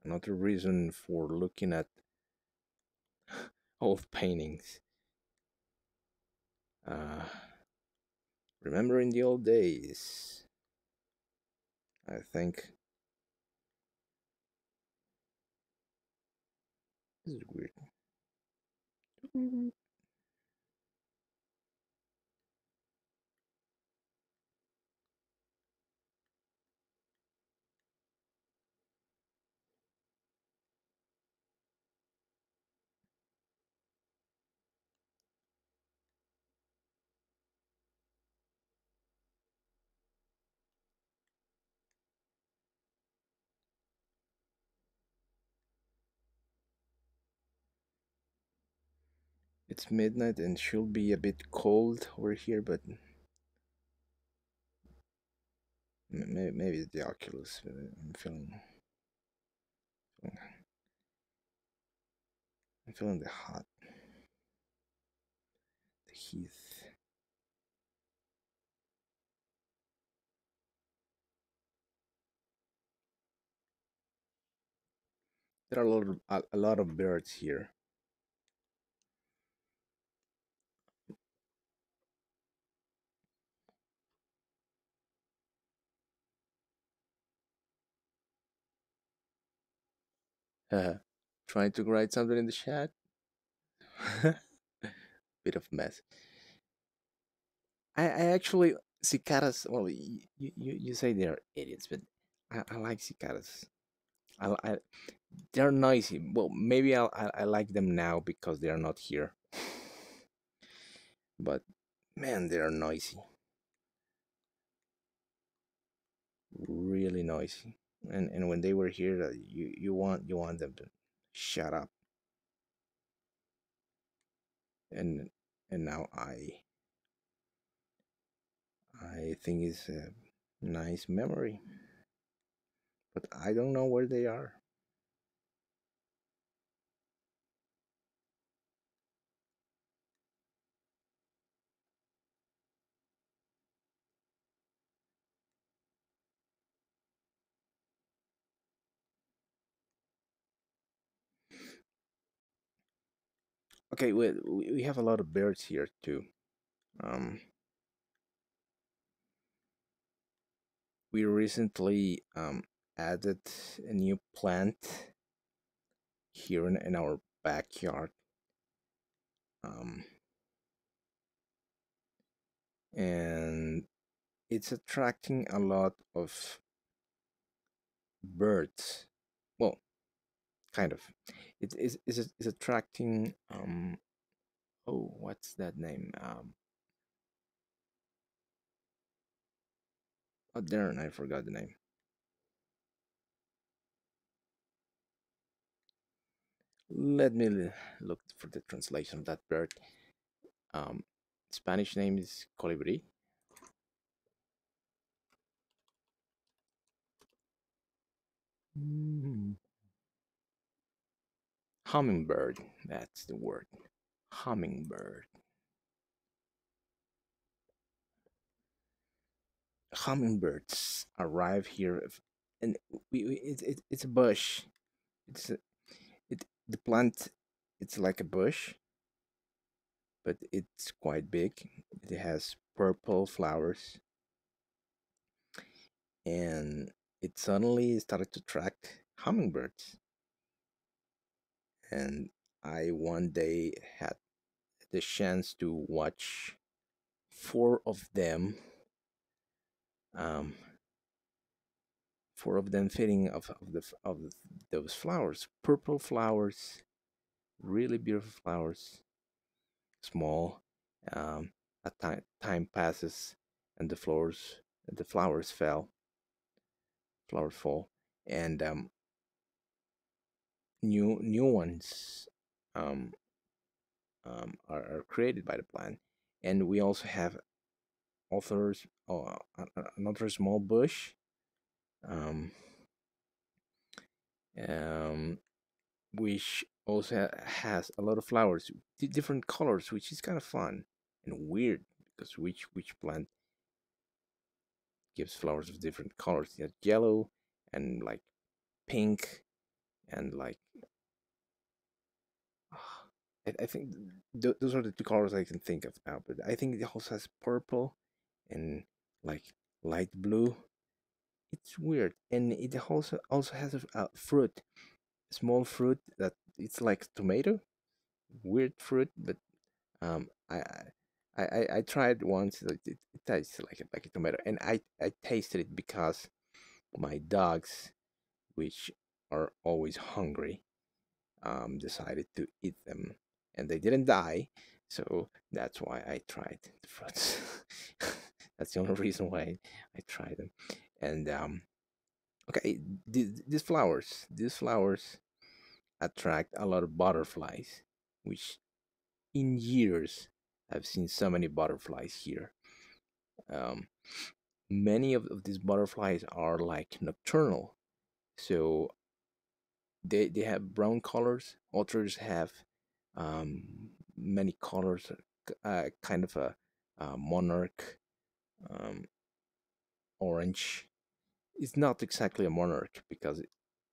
Another reason for looking at old paintings. Uh, Remembering the old days. I think this is weird. It's midnight and should be a bit cold over here, but maybe it's the Oculus. I'm feeling the hot, the heat. There are a lot of birds here. Trying to write something in the chat. Bit of mess. I actually cicadas. Well, you say they're idiots, but I like cicadas. I they're noisy. Well, maybe I like them now because they are not here. But man, they are noisy. Really noisy. And when they were here, you want them to shut up. And now I think it's a nice memory, but I don't know where they are. Okay, we have a lot of birds here too. Um, we recently added a new plant here in our backyard. Um, and it's attracting a lot of birds. Well, kind of. It's attracting oh, what's that name? Oh, darn, I forgot the name. Let me look for the translation of that bird. Um, Spanish name is colibri. Mm. Hummingbird. That's the word. Hummingbird. Hummingbirds arrive here, and it's a bush. It's a, the plant. It's like a bush, but it's quite big. It has purple flowers, and it suddenly started to attract hummingbirds. And I one day had the chance to watch four of them, um, four of them feeding of those flowers, purple flowers, really beautiful flowers, small. Um, time passes, and the flowers flowers fall, and new ones um, are created by the plant. And we also have authors, another small bush, um, um, which also has a lot of flowers, different colors, which is kind of fun and weird because which plant gives flowers of different colors? You have yellow and like pink and like I think those are the two colors I can think of now. But I think it also has purple and like light blue. It's weird, and it also has a fruit, small fruit that it's like tomato, weird fruit. But I tried once. It tastes like a tomato, and I tasted it because my dogs, which are always hungry, decided to eat them, and they didn't die. So that's why I tried the fruits. That's the only reason why I tried them. And okay, these flowers attract a lot of butterflies, which in years I've seen so many butterflies here. Um, Many of these butterflies are like nocturnal, so they have brown colors. Others have many colors, kind of a monarch, um, orange. It's not exactly a monarch because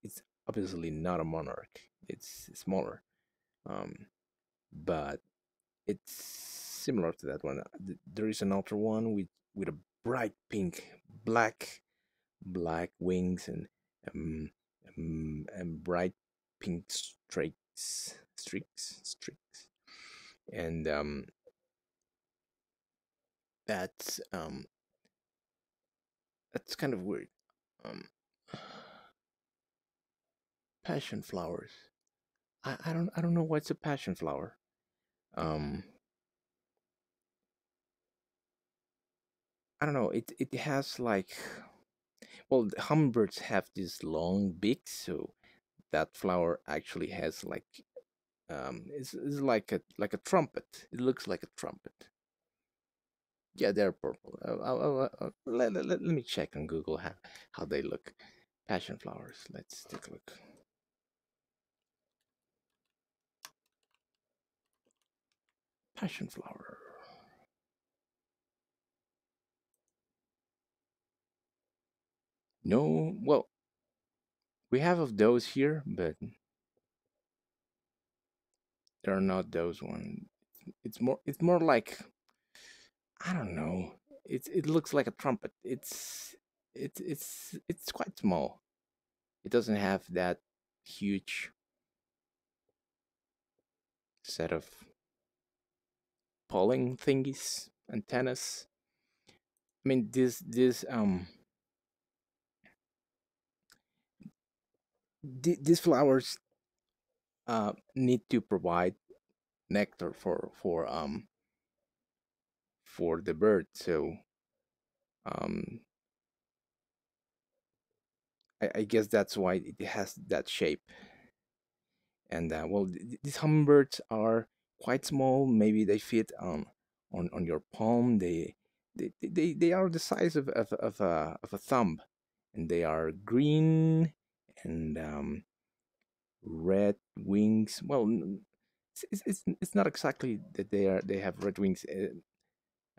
it's obviously not a monarch. It's smaller, um, but it's similar to that one. There is another one with a bright pink, black wings um, and bright pink streaks, and that's um, that's kind of weird. Um, Passion flowers. I don't know what's a passion flower. Um, I don't know. It has like, well, the hummingbirds have these long beaks, so that flower actually has like it's like a trumpet. It looks like a trumpet. Yeah, they're purple. Let me check on Google how they look. Passion flowers. Let's take a look. Passion flower. No, well, we have of those here, but they're not those one. It's more like, I don't know. It looks like a trumpet. It's quite small. It doesn't have that huge set of polling thingies, antennas. I mean, these flowers need to provide nectar for the bird. So um, I guess that's why it has that shape. And well, these hummingbirds are quite small. Maybe they fit on your palm. They are the size of a thumb, and they are green and red wings. Well, it's not exactly that they have red wings.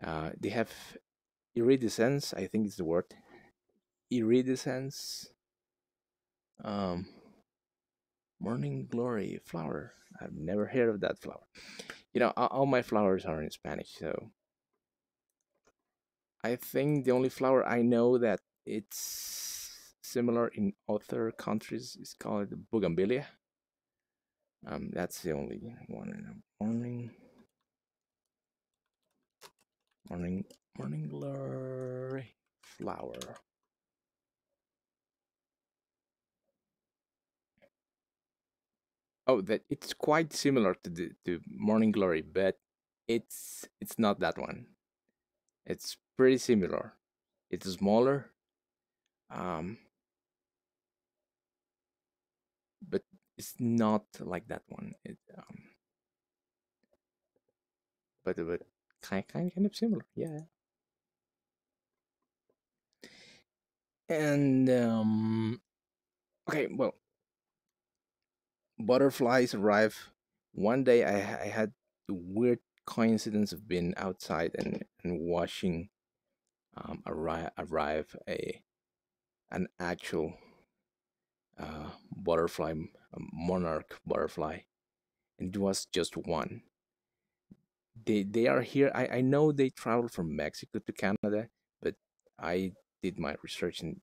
They have iridescence. I think is the word, iridescence. Um, Morning glory flower. I've never heard of that flower. All my flowers are in Spanish, so I think the only flower I know that it's similar in other countries is called bougainvillea. That's the only one. Morning, morning glory flower. Oh, that it's quite similar to the to morning glory, but it's not that one. It's pretty similar. It's smaller, um, but it's not like that one. But kind of similar, yeah. And okay, well, butterflies arrive. One day, I had the weird coincidence of being outside and watching arrive a an actual butterfly, a monarch butterfly, and it was just one. They are here. I know they traveled from Mexico to Canada, but I did my research and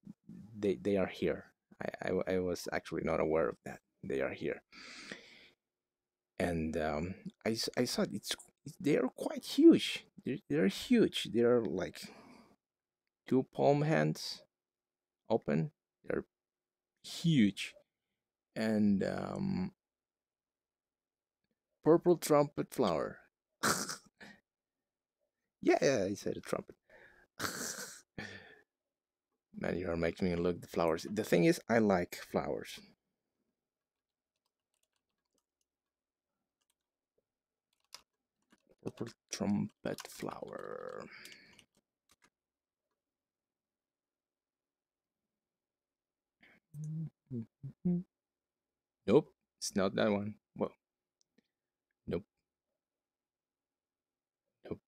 they are here. I was actually not aware of that. They are here, and I saw they are quite huge. They're huge. They're like two palm hands open. They're huge, and purple trumpet flower. Yeah, yeah, I said a trumpet. Man, you are making me look the flowers. The thing is, I like flowers. Purple trumpet flower. Nope, it's not that one. Well, nope, nope,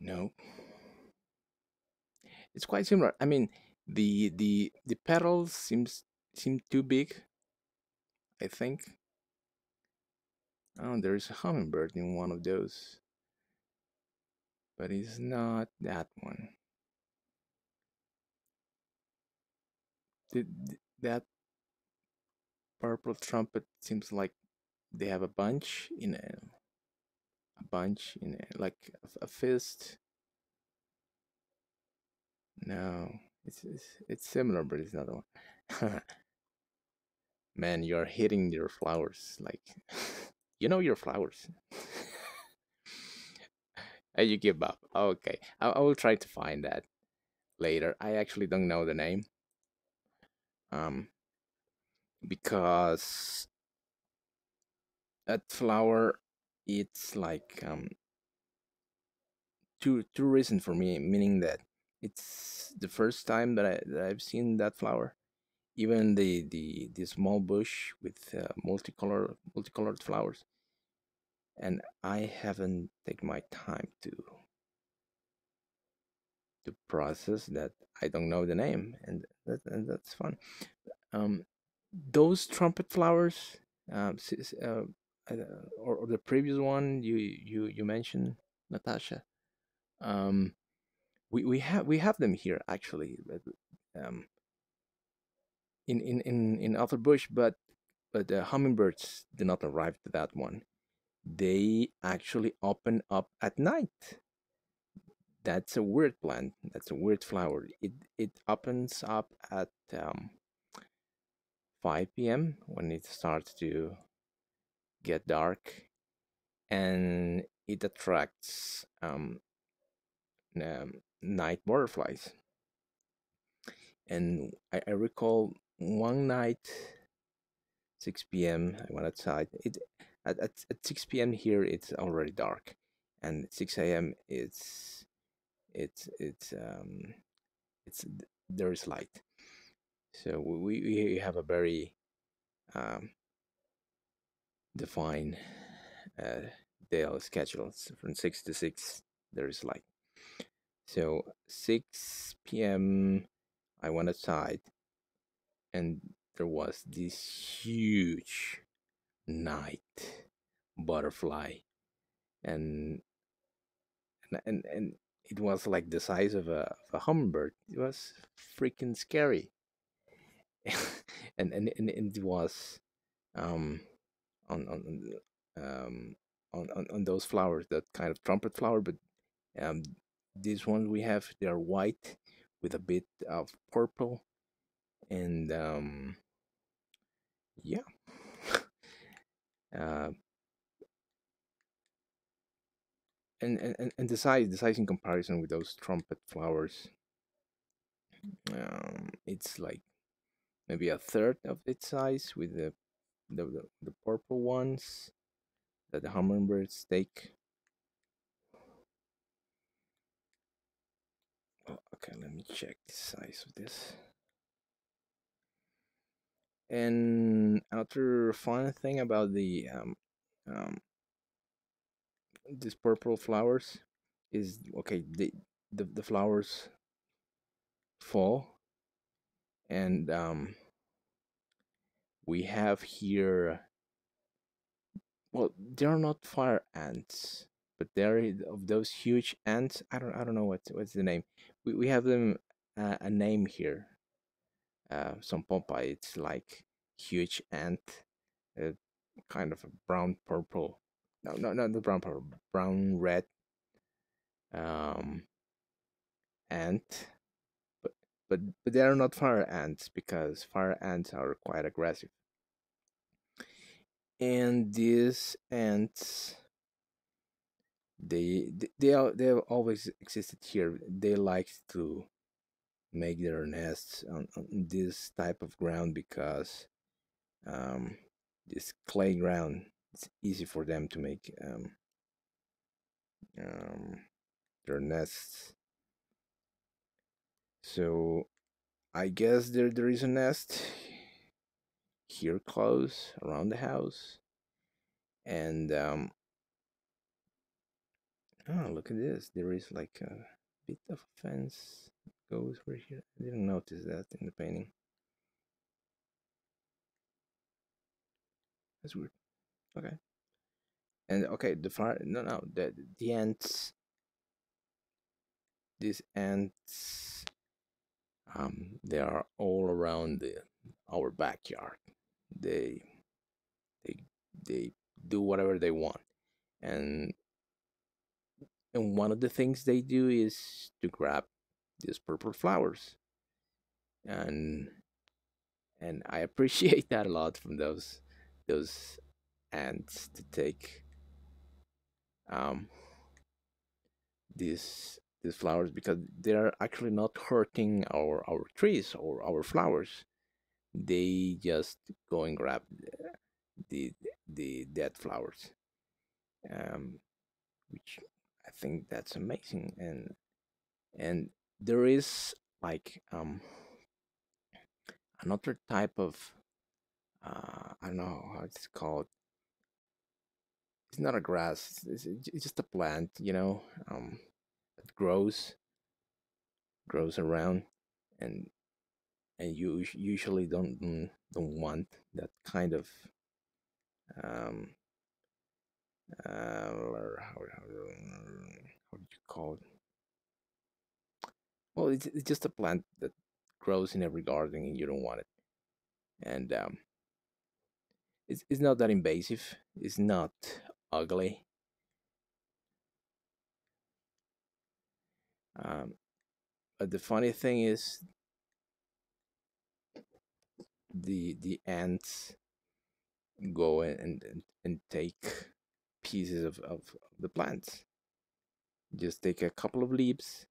nope. It's quite similar. I mean, the petals seem too big. I think. Oh, there's a hummingbird in one of those, but it's not that one. That purple trumpet seems like they have a bunch in like a fist. No, it's similar, but it's not the one. Man, you're hitting your flowers like you know your flowers. And you give up. Okay, I will try to find that later. I actually don't know the name. Um, because that flower, it's like two reasons for me, meaning that it's the first time that I've seen that flower. Even the small bush with multicolored flowers, and I haven't taken my time to process that. I don't know the name, and that's fun. Um, those trumpet flowers, or the previous one you mentioned, Natasha. Um, we have them here actually, um, in other bush, but the hummingbirds did not arrive to that one. They actually open up at night. That's a weird plant. That's a weird flower. It opens up at 5 p.m. when it starts to get dark, and it attracts night butterflies. And I recall one night, 6 p.m. I went outside. At 6 p.m. here it's already dark, and at 6 a.m. it's it's there is light. So we have a very um, defined uh, daily schedule. So from 6 to 6 there is light. So 6 p.m. I went outside, and there was this huge night butterfly, and and it was like the size of a hummingbird. It was freaking scary. And it was um on um on those flowers, that kind of trumpet flower, but um these ones we have, they are white with a bit of purple, and yeah. uh and the size in comparison with those trumpet flowers, it's like maybe a third of its size with the purple ones that the hummingbirds take. Oh, okay, let me check the size of this. And another fun thing about um, these purple flowers is, okay, the flowers fall, and we have here, well, they're not fire ants, but they're of those huge ants. I don't know what's the name. We have them a name here. Some Popeye, it's like huge ant, uh, kind of a brown purple. No, no, not the brown purple, brown red um, ant. But but they are not fire ants, because fire ants are quite aggressive. And these ants, they have always existed here. They like to make their nests on this type of ground, because um, this clay ground, it's easy for them to make um, their nests. So I guess there is a nest here close around the house, and oh, look at this! There is like a bit of a fence goes over here. I didn't notice that in the painting. That's weird. Okay, and okay, the fire. No, no, the ants. These ants. They are all around our backyard. They they they do whatever they want, and one of the things they do is to grab these purple flowers, and I appreciate that a lot from those ants, to take um these flowers, because they're actually not hurting our trees or our flowers. They just go and grab the the dead flowers, um, which I think that's amazing. And there is like another type of I don't know how it's called. It's not a grass. It's just a plant, that grows around, and you usually don't want that kind of Um, how do you call it? Well, it's just a plant that grows in every garden and you don't want it. And it's not that invasive. It's not ugly. Um, but the funny thing is the ants go and take pieces of the plants. Just take a couple of leaves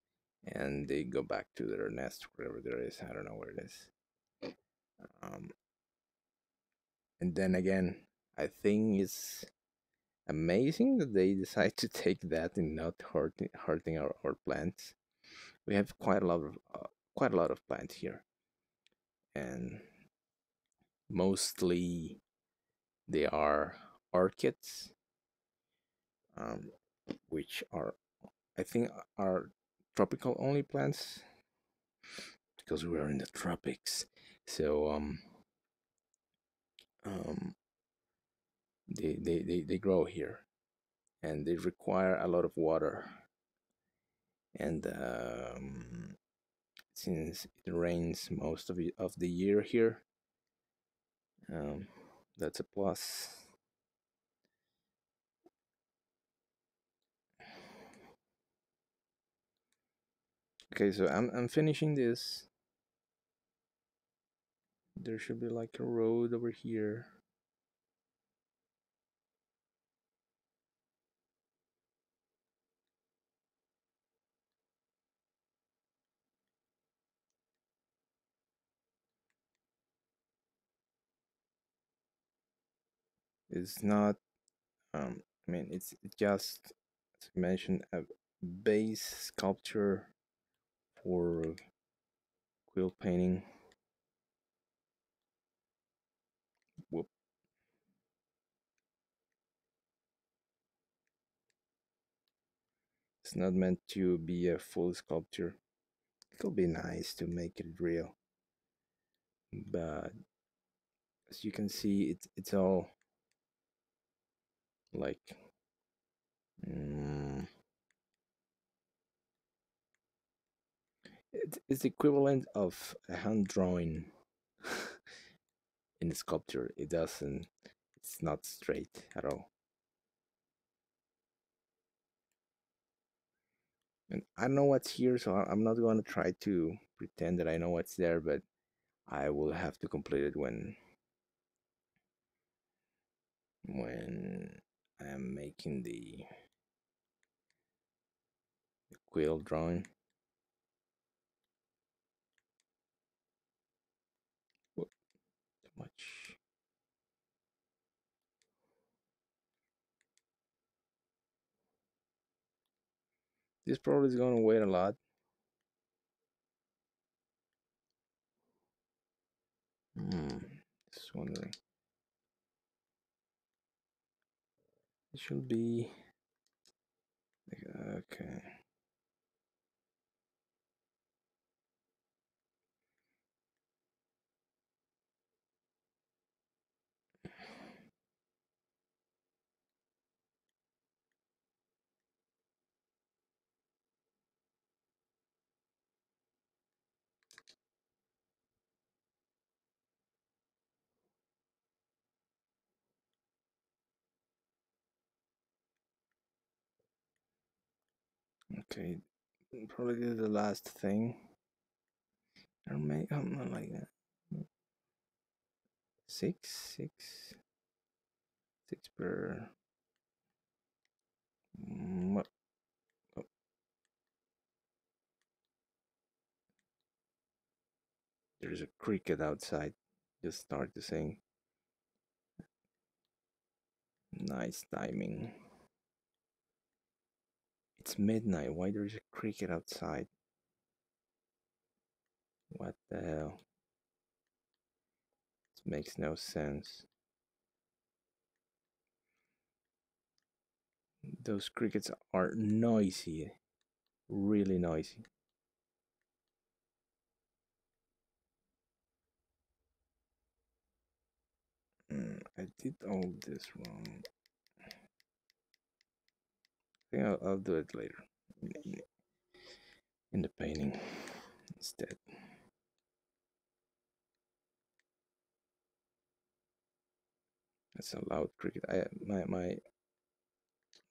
and they go back to their nest, wherever there is. I don't know where it is. Um, and then again, I think it's amazing that they decide to take that and not hurting our plants. We have quite a lot of plants here, and mostly they are orchids, um, which are, I think, are tropical only plants because we are in the tropics. So um, they grow here and they require a lot of water. And since it rains most of the year here, um, that's a plus. Okay, so I'm finishing this. There should be like a road over here. It's not. I mean, it's just, as I mentioned, a base sculpture for quill painting. Whoop. It's not meant to be a full sculpture. It could be nice to make it real, but as you can see, it's all like mm, it's the equivalent of a hand drawing in a sculpture. It doesn't. It's not straight at all. And I don't know what's here, so I'm not going to try to pretend that I know what's there, but I will have to complete it when I'm making the quill drawing. Whoop, too much. This probably is going to weigh a lot. Just wondering. It should be okay. Okay, probably this is the last thing. Or maybe not like that. Six, six, six per. Mm, oh, there's a cricket outside. Just start to sing. Nice timing. It's midnight. Why there's a cricket outside? What the hell? This makes no sense. Those crickets are noisy. Really noisy. I did all this wrong. I think I'll do it later in, in the painting instead. That's a loud cricket. My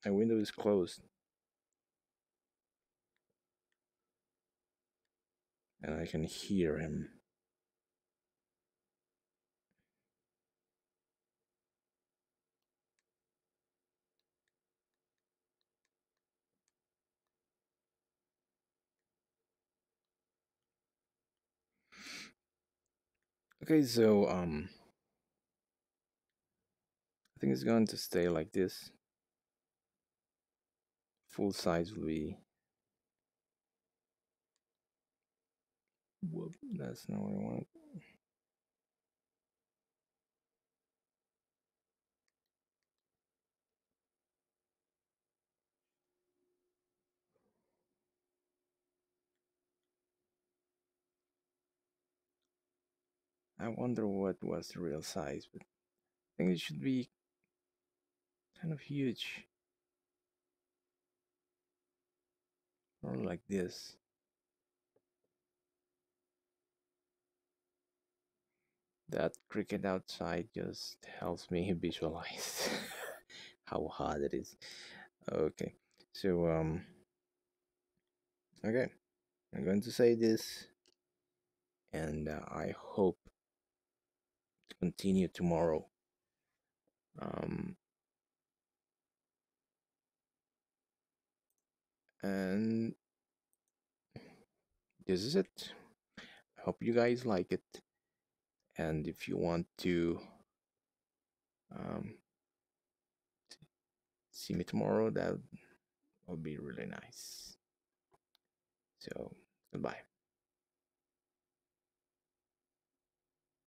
window is closed, and I can hear him. Okay, so I think it's going to stay like this. Full size will be. Whoop, that's not what I want. I wonder what was the real size, but I think it should be kind of huge. Or like this. That cricket outside just helps me visualize how hot it is. Okay, so okay, I'm going to say this, and I hope to continue tomorrow. Um, and this is it. I hope you guys like it, and if you want to um, see me tomorrow, that would be really nice. So goodbye.